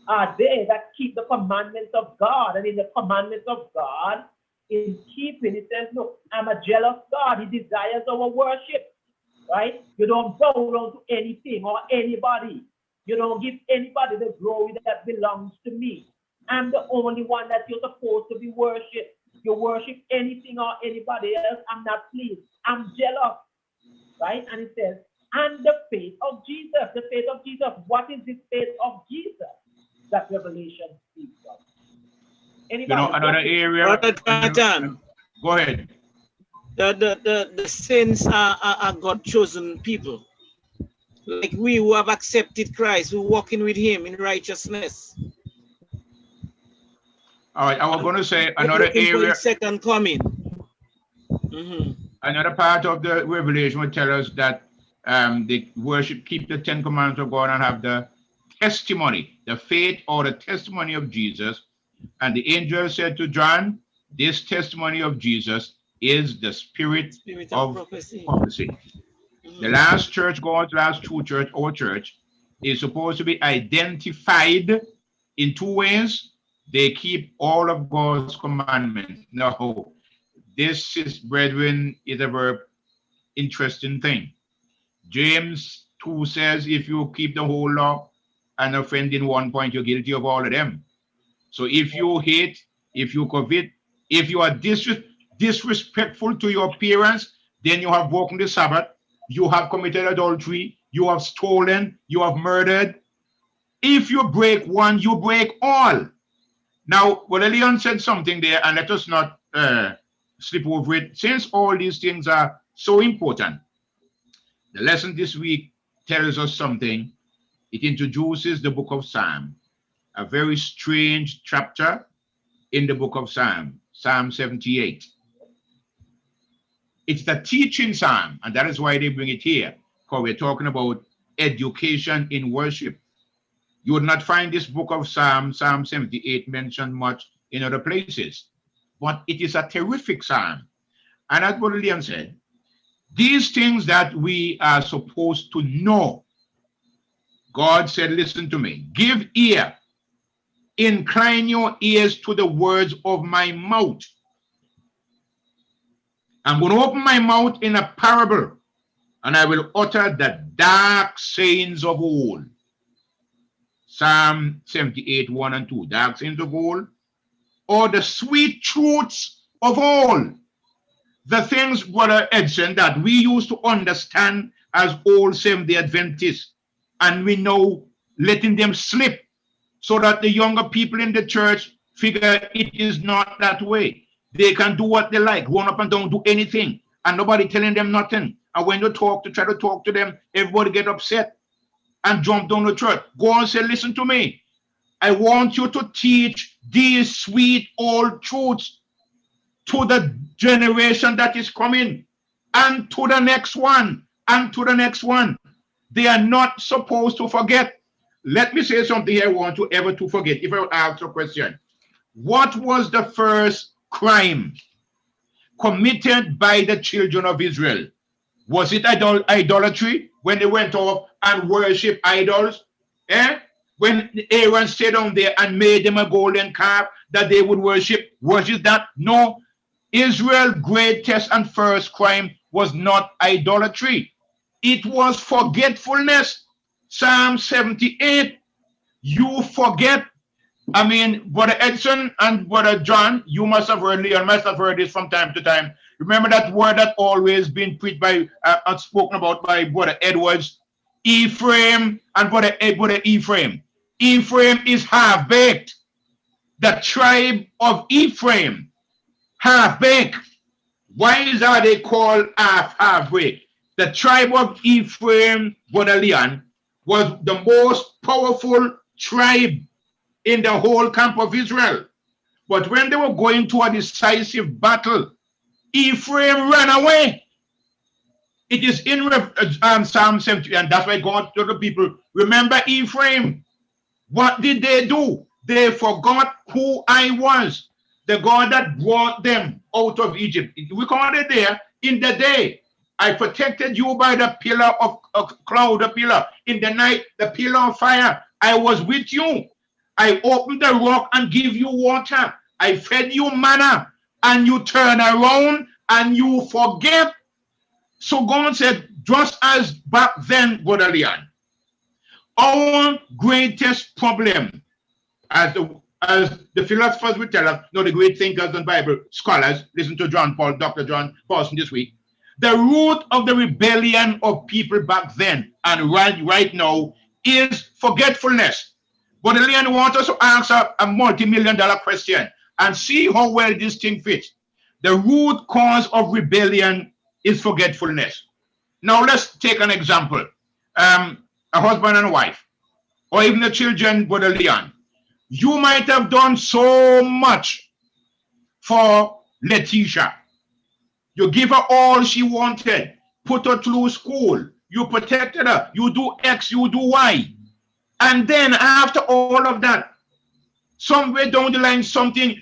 are they that keep the commandments of God. And in the commandments of God, in keeping, it says, look, I'm a jealous God. He desires our worship, right? You don't bow down to anything or anybody. You don't give anybody the glory that belongs to me. I'm the only one that you're supposed to be worshipped. You worship anything or anybody else, I'm not pleased. I'm jealous, right? And it says, and the faith of Jesus. The faith of Jesus. What is the faith of Jesus that Revelation speaks of? Anybody? Another area. Go ahead. The saints are God chosen people. Like we who have accepted Christ, we're walking with him in righteousness. All right, I was going to say another area. Second coming. Another part of the Revelation will tell us that they worship, keep the 10 commandments of God and have the testimony, the faith or the testimony of Jesus. And the angel said to John, this testimony of Jesus is the spirit of prophecy. The last church, God's last true church, our church, is supposed to be identified in two ways. They keep all of God's commandments. Now, this is, brethren, is a very interesting thing. James 2 says, if you keep the whole law and offend in one point, you're guilty of all of them. So if you hate, if you covet, if you are disrespectful to your parents, then you have broken the Sabbath, you have committed adultery, you have stolen, you have murdered. If you break one, you break all. Now, Brother Leon said something there, and let us not slip over it. Since all these things are so important, the lesson this week tells us something. It introduces the book of Psalm, a very strange chapter in the book of Psalm, Psalm 78. It's the teaching psalm, and that is why they bring it here, because we're talking about education in worship. You would not find this book of Psalm 78, mentioned much in other places, but it is a terrific psalm. And as Brother Leon said, these things that we are supposed to know, God said, listen to me, give ear, incline your ears to the words of my mouth. I'm going to open my mouth in a parable, and I will utter the dark sayings of old. Psalm 78, 1 and 2, dark sayings of old, or the sweet truths of all. The things, Brother Edson, that we used to understand as old Seventh-day Adventists, and we know letting them slip so that the younger people in the church figure it is not that way. They can do what they like, run up and don't do anything, and nobody telling them nothing. And when you try to talk to them, everybody get upset and jump down the church. Go and say, listen to me. I want you to teach these sweet old truths to the generation that is coming, and to the next one, and to the next one. They are not supposed to forget. Let me say something here I want you ever to forget. If I would ask a question, what was the first crime committed by the children of Israel? Was it idolatry when they went off and worshiped idols? When Aaron stayed down there and made them a golden calf that they would worship? Was it that? No. Israel's greatest and first crime was not idolatry. It was forgetfulness. Psalm 78 You forget. I mean, Brother Edson and Brother John, you must have heard, Leon must have heard this from time to time. Remember that word that always been preached by and spoken about by Brother Edwards, Ephraim and Brother Ephraim. Ephraim is half-baked. The tribe of Ephraim, half-baked. Why is that they called half-baked? The tribe of Ephraim, Brother Leon, was the most powerful tribe in the whole camp of Israel. But when they were going to a decisive battle, Ephraim ran away. It is in Psalm 70, and that's why God told the people, remember Ephraim. What did they do? They forgot who I was, the God that brought them out of Egypt. We call it there, in the day. I protected you by the pillar of cloud, the pillar. In the night, the pillar of fire. I was with you. I opened the rock and give you water. I fed you manna, and you turn around and you forget. So God said, just as back then, Brother Leon, our greatest problem, as the philosophers would tell us, no, the great thinkers and Bible scholars, listen to Dr. John Paulson this week, the root of the rebellion of people back then and right now is forgetfulness. But Leon wants us to answer a multi-million-dollar question and see how well this thing fits. The root cause of rebellion is forgetfulness. Now let's take an example. A husband and wife, or even the children, Brother Leon. You might have done so much for Letitia. You give her all she wanted, put her through school, you protected her, you do X, you do Y. And then after all of that, somewhere down the line,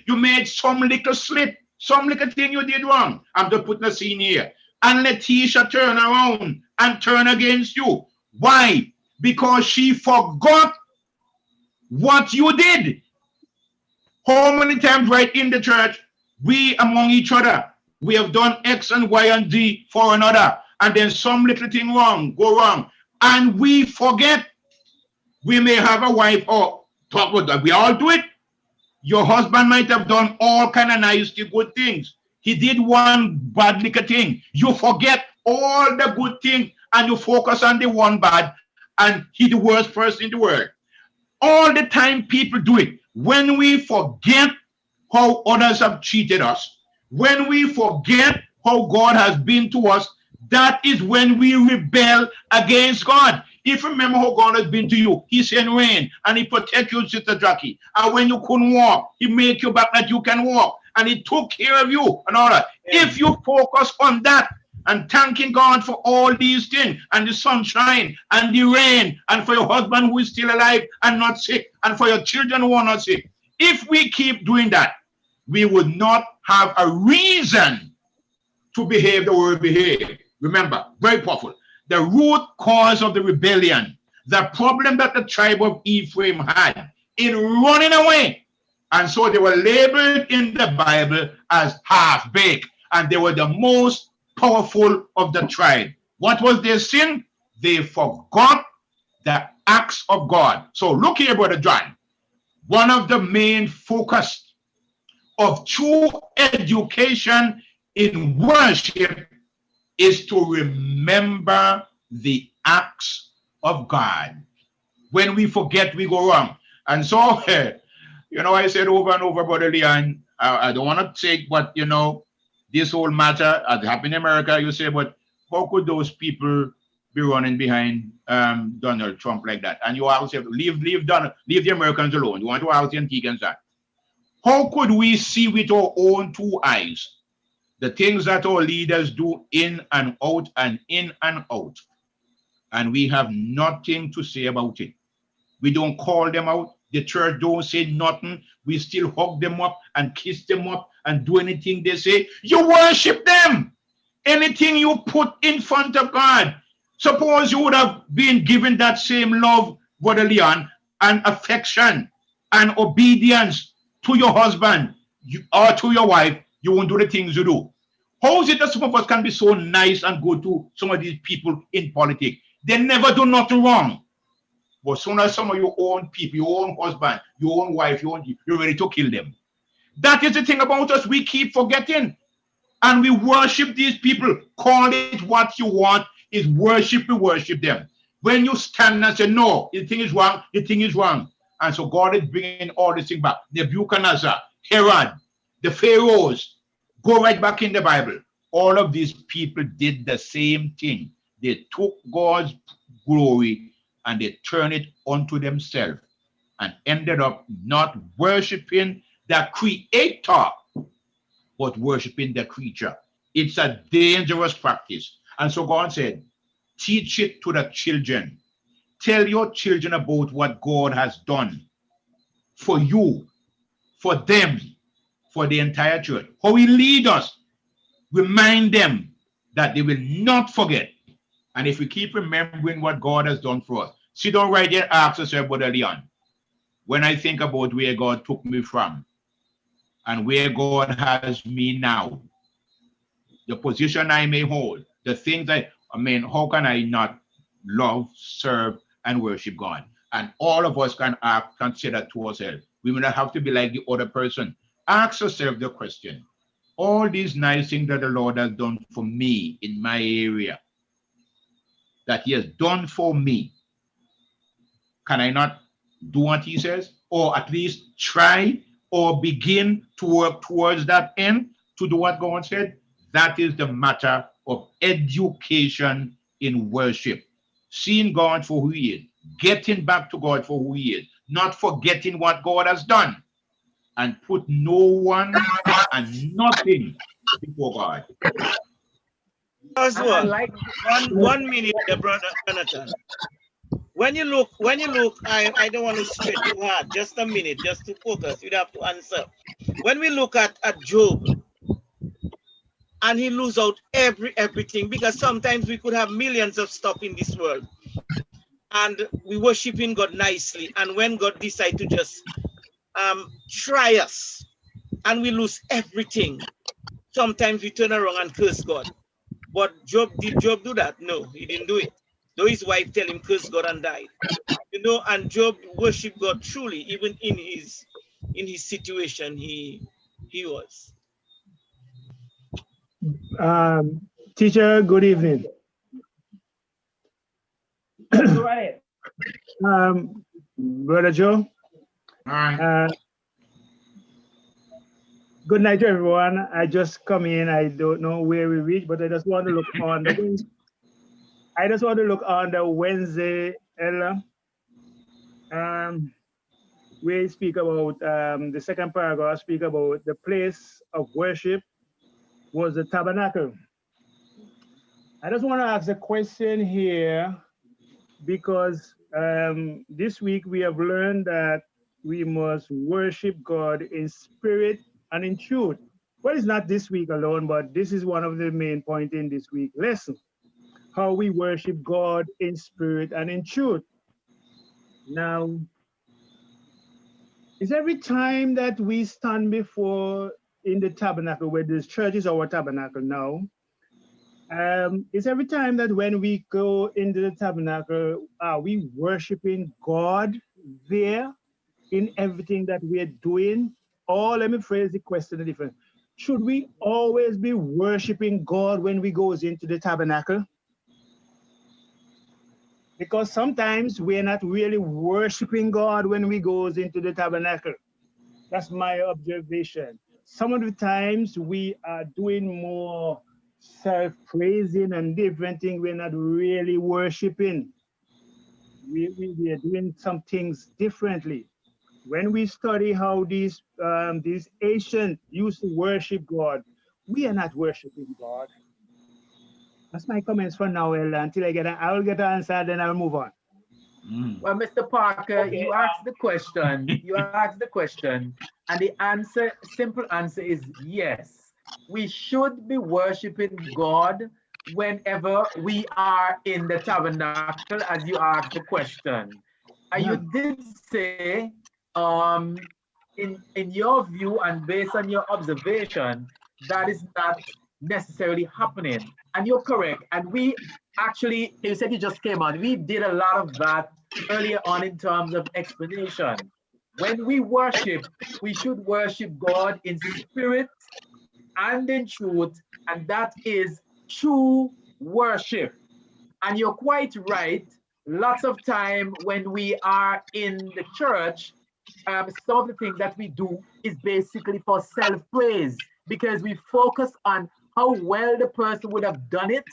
you made some little slip, some little thing you did wrong. I'm just putting a scene here. And Letitia turn around and turn against you. Why? Because she forgot what you did. How many times right in the church, we among each other, we have done X and Y and Z for another, and then some little thing go wrong, and we forget. We may have a wife or talk with that. We all do it. Your husband might have done all kind of nice, good things. He did one bad little thing. You forget all the good things and you focus on the one bad, and he the worst person in the world. All the time people do it. When we forget how others have treated us, when we forget how God has been to us, that is when we rebel against God. If you remember how God has been to you, He sent rain and He protect you, Sister Jackie. And when you couldn't walk, He make you back that you can walk. And He took care of you and all that. Yeah. If you focus on that and thanking God for all these things and the sunshine and the rain and for your husband who is still alive and not sick and for your children who are not sick, if we keep doing that, we would not have a reason to behave the way we behave. Remember, very powerful. The root cause of the rebellion, the problem that the tribe of Ephraim had in running away. And so they were labeled in the Bible as half-baked, and they were the most powerful of the tribe. What was their sin? They forgot the acts of God. So look here, Brother John. One of the main focus of true education in worship is to remember the acts of God. When we forget, we go wrong. And so, you know, I said over and over, Brother Leon, I don't want to say, but, you know, this whole matter has happened in America, you say, but how could those people be running behind Donald Trump like that? And you always say, leave the Americans alone. You want to ask them Keegan's that. How could we see with our own two eyes the things that our leaders do in and out and in and out, and we have nothing to say about it? We don't call them out. The church don't say nothing. We still hug them up and kiss them up and do anything they say. You worship them. Anything you put in front of God. Suppose you would have been given that same love, Brother Leon, and affection and obedience to your husband or to your wife, you won't do the things you do. How is it that some of us can be so nice and good to some of these people in politics? They never do nothing wrong. But soon as some of your own people, your own husband, your own wife, you're ready to kill them. That is the thing about us. We keep forgetting. And we worship these people. Call it what you want. Is worship, we worship them. When you stand and say, no, the thing is wrong, the thing is wrong. And so God is bringing all this thing back. Nebuchadnezzar, Herod, the Pharaohs, go right back in the Bible. All of these people did the same thing. They took God's glory and they turned it unto themselves and ended up not worshiping the Creator, but worshiping the creature. It's a dangerous practice. And so God said, teach it to the children. Tell your children about what God has done for you, for them, for the entire church. How he lead us. Remind them that they will not forget. And if we keep remembering what God has done for us, sit down right there and ask yourself, Brother Leon, when I think about where God took me from and where God has me now, the position I may hold, the things how can I not love, serve, and worship God? And all of us can consider to ourselves. We will not have to be like the other person. Ask yourself the question, all these nice things that the Lord has done for me in my area, that he has done for me, can I not do what he says? Or at least try or begin to work towards that end, to do what God said? That is the matter of education in worship. Seeing God for who he is, getting back to God for who he is, not forgetting what God has done, and put no one and nothing before God. Joshua, like one minute, brother Jonathan. When you look, I don't want to stretch too hard. Just a minute, just to focus. You'd have to answer. When we look at Job, and he lose out everything, because sometimes we could have millions of stuff in this world, and we worshiping God nicely, and when God decide to just try us, and we lose everything, sometimes we turn around and curse God. But did Job do that? No, he didn't do it. Though his wife tell him curse God and died. And Job worshiped God truly, even in his situation he was. Teacher, good evening. Go ahead. Brother Joe. Good night to everyone. I just come in. I don't know where we reach, but I just want to look on the Wednesday, Ella. We speak about the second paragraph. Speak about the place of worship was the tabernacle. I just want to ask a question here, because this week we have learned that we must worship God in spirit and in truth. Well, it's not this week alone, but this is one of the main points in this week's lesson, how we worship God in spirit and in truth. Now, is every time that we stand before in the tabernacle, where this church is our tabernacle now, is every time that when we go into the tabernacle, are we worshiping God there in everything that we're doing? Or let me phrase the question different. Should we always be worshiping God when we goes into the tabernacle? Because sometimes we're not really worshiping God when we goes into the tabernacle. That's my observation. Some of the times we are doing more self-praising and different things. We're not really worshiping. We are doing some things differently. When we study how these ancients used to worship God, we are not worshiping God. That's my comments for now, Ella. Until I will get an answer, then I'll move on. Well, Mr. Parker, Okay. you asked the question. And the simple answer is yes. We should be worshiping God whenever we are in the tabernacle, as you asked the question. And you did say, in your view and based on your observation, that is not necessarily happening. And you're correct. And we actually, you said you just came on, we did a lot of that earlier on in terms of explanation. When we worship, we should worship God in spirit and in truth, and that is true worship. And you're quite right. Lots of time when we are in the church, some of the things that we do is basically for self-praise because we focus on how well the person would have done it,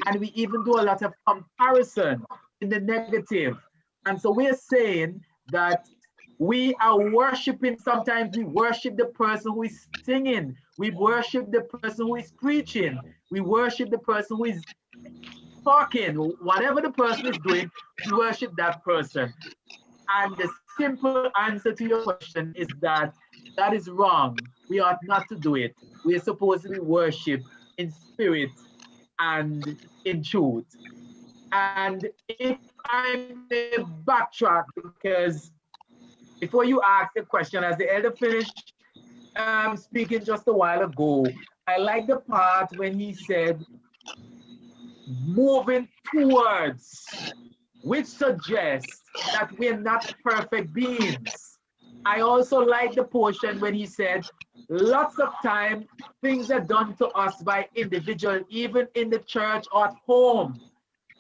and we even do a lot of comparison in the negative. And so we're saying that we are worshiping, sometimes we worship the person who is singing, we worship the person who is preaching, we worship the person who is talking, whatever the person is doing, we worship that person. And the simple answer to your question is that that is wrong. We ought not to do it. We are supposed to be worshipped in spirit and in truth. And if I may backtrack, because before you ask the question, as the elder finished speaking just a while ago, I like the part when he said, moving towards, which suggests that we're not perfect beings. I also like the portion when he said, lots of time things are done to us by individual, even in the church or at home.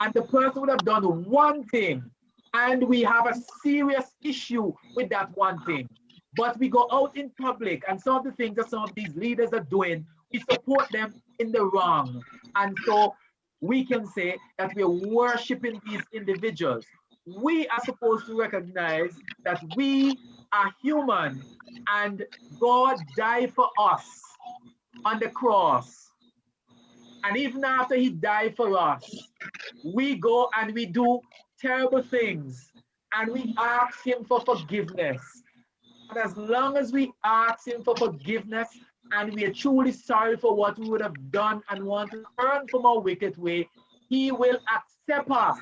And the person would have done one thing, and we have a serious issue with that one thing. But we go out in public, and some of the things that some of these leaders are doing, we support them in the wrong. And so we can say that we're worshiping these individuals. We are supposed to recognize that we are human and God died for us on the cross. And even after he died for us, we go and we do terrible things and we ask him for forgiveness. And as long as we ask him for forgiveness and we are truly sorry for what we would have done and want to turn from our wicked way, he will accept us,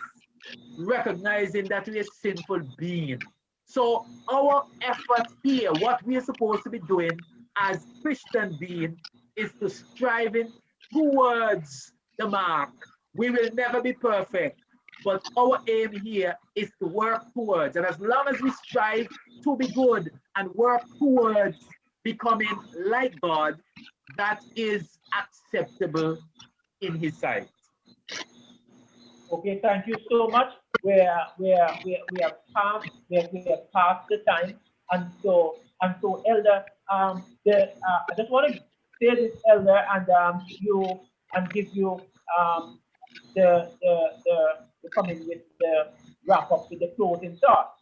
recognizing that we are sinful beings. So our effort here, what we are supposed to be doing as Christian beings, is to striving towards the mark. We will never be perfect, but our aim here is to work towards. And as long as we strive to be good and work towards becoming like God, that is acceptable in his sight. Okay, thank you so much. We have passed the time, and so Elder, I just want to say this, Elder, and give you the coming with the wrap up with the closing thought.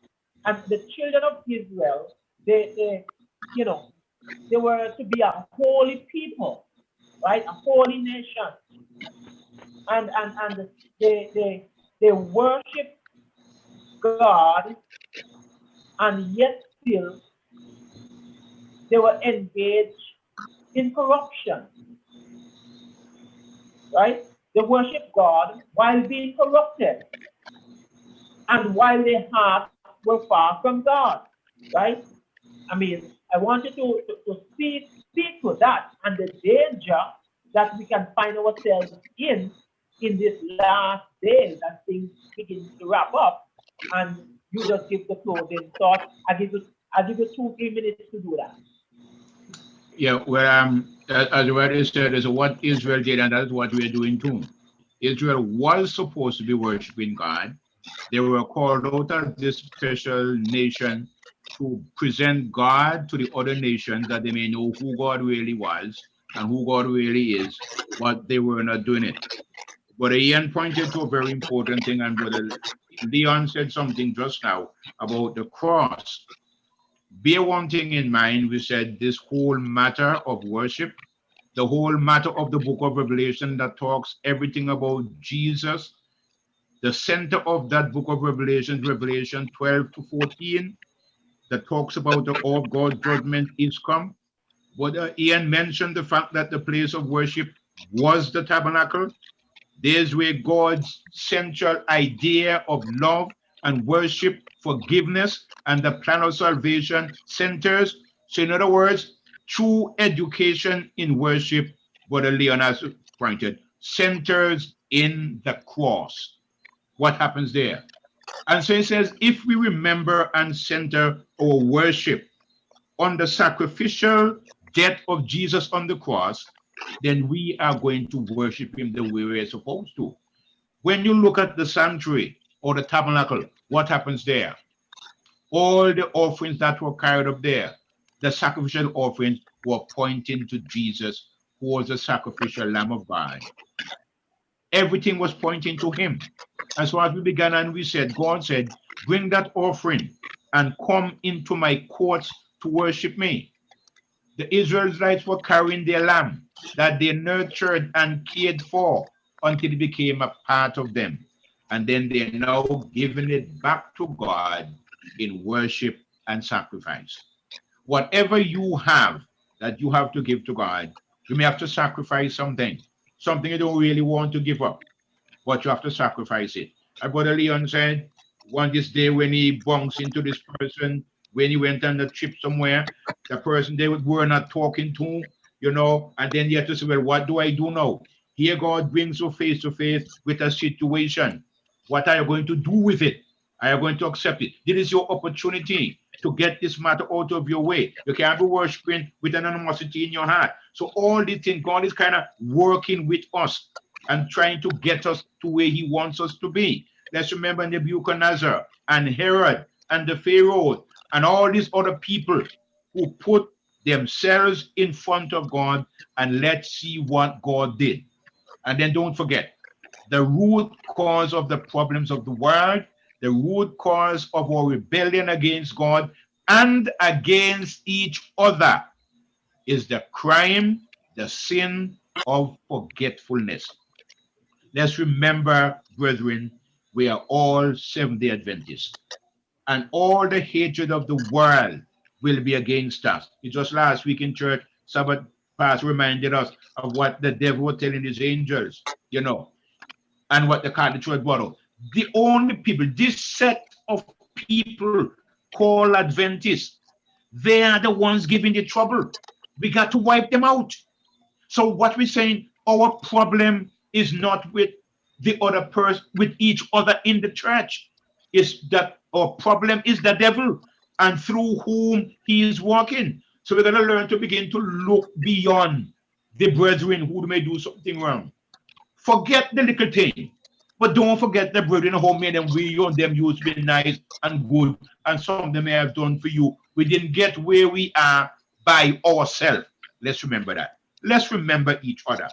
And the children of Israel, they you know, they were to be a holy people, right? A holy nation. And they worship God, and yet still they were engaged in corruption, right? They worship God while being corrupted and while their hearts were far from God, right? I mean, I want you to speak to that and the danger that we can find ourselves in this last day that things begin to wrap up. And you just give the closing thought. I give you 2-3 minutes to do that. Yeah, well, as the word is said, is what Israel did, and that's what we're doing too. Israel was supposed to be worshiping God. They were called out as this special nation to present God to the other nations that they may know who God really was and who God really is, but they were not doing it. But Ian pointed to a very important thing, and Brother Leon said something just now about the cross. Bear one thing in mind, we said this whole matter of worship, the whole matter of the book of Revelation that talks everything about Jesus, the center of that book of Revelation, Revelation 12 to 14, that talks about the all of God's judgment is come. But Ian mentioned the fact that the place of worship was the tabernacle. There's where God's central idea of love and worship, forgiveness, and the plan of salvation centers. So in other words, true education in worship, Brother Leon has pointed, centers in the cross. What happens there? And so he says, if we remember and center our worship on the sacrificial death of Jesus on the cross, then we are going to worship him the way we're supposed to. When you look at the sanctuary or the tabernacle, what happens there? All the offerings that were carried up there, the sacrificial offerings were pointing to Jesus, who was the sacrificial Lamb of God. Everything was pointing to him. And so as we began and we said, God said, bring that offering and come into my courts to worship me. The Israelites were carrying their lamb that they nurtured and cared for until it became a part of them. And then they're now giving it back to God in worship and sacrifice. Whatever you have that you have to give to God, you may have to sacrifice something you don't really want to give up, but you have to sacrifice it. As Brother Leon said, one this day when he bumps into this person, when he went on a trip somewhere, the person they were not talking to, and then you have to say, well, what do I do now? Here God brings you face to face with a situation. What are you going to do with it? Are you going to accept it? This is your opportunity to get this matter out of your way. You can't be worshiping with an animosity in your heart. So all these things, God is kind of working with us and trying to get us to where he wants us to be. Let's remember Nebuchadnezzar and Herod and the Pharaoh and all these other people who put themselves in front of God, and let's see what God did. And then don't forget, the root cause of the problems of the world, the root cause of our rebellion against God and against each other is the crime, the sin of forgetfulness. Let's remember, brethren, we are all Seventh-day Adventists, and all the hatred of the world will be against us. It was last week in church, Sabbath past reminded us of what the devil was telling his angels, and what the Catholic Church brought out. The only people, this set of people called Adventists, they are the ones giving the trouble. We got to wipe them out. So what we're saying, our problem is not with the other person, with each other in the church. Is that our problem is the devil and through whom he is working. So we're going to learn to begin to look beyond the brethren who may do something wrong. Forget the little thing, but don't forget the brethren who made them we on them used to be nice and good, and some of them may have done for you. We didn't get where we are by ourselves. Let's remember that. Let's remember each other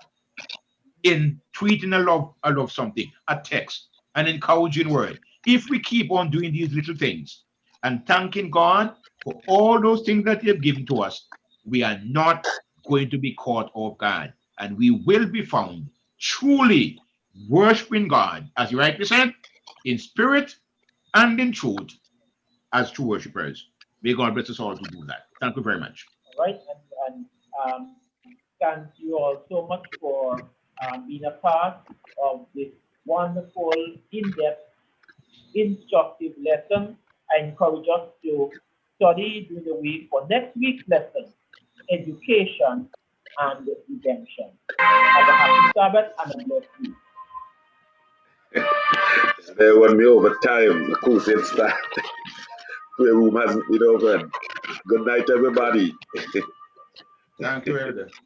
in tweeting a love something, a text, an encouraging word. If we keep on doing these little things and thanking God for all those things that he has given to us, we are not going to be caught off guard, and we will be found truly worshiping God, as you rightly said, in spirit and in truth, as true worshippers. May God bless us all to do that. Thank you very much. All right, and thank you all so much for being a part of this wonderful, in-depth, instructive lesson. I encourage us to study during the week for next week's lesson, education and redemption. Have a happy Sabbath and a blessed week. They won me over time. The crusade start. Prayer room hasn't been open. Good night, everybody. Thank you, Elder.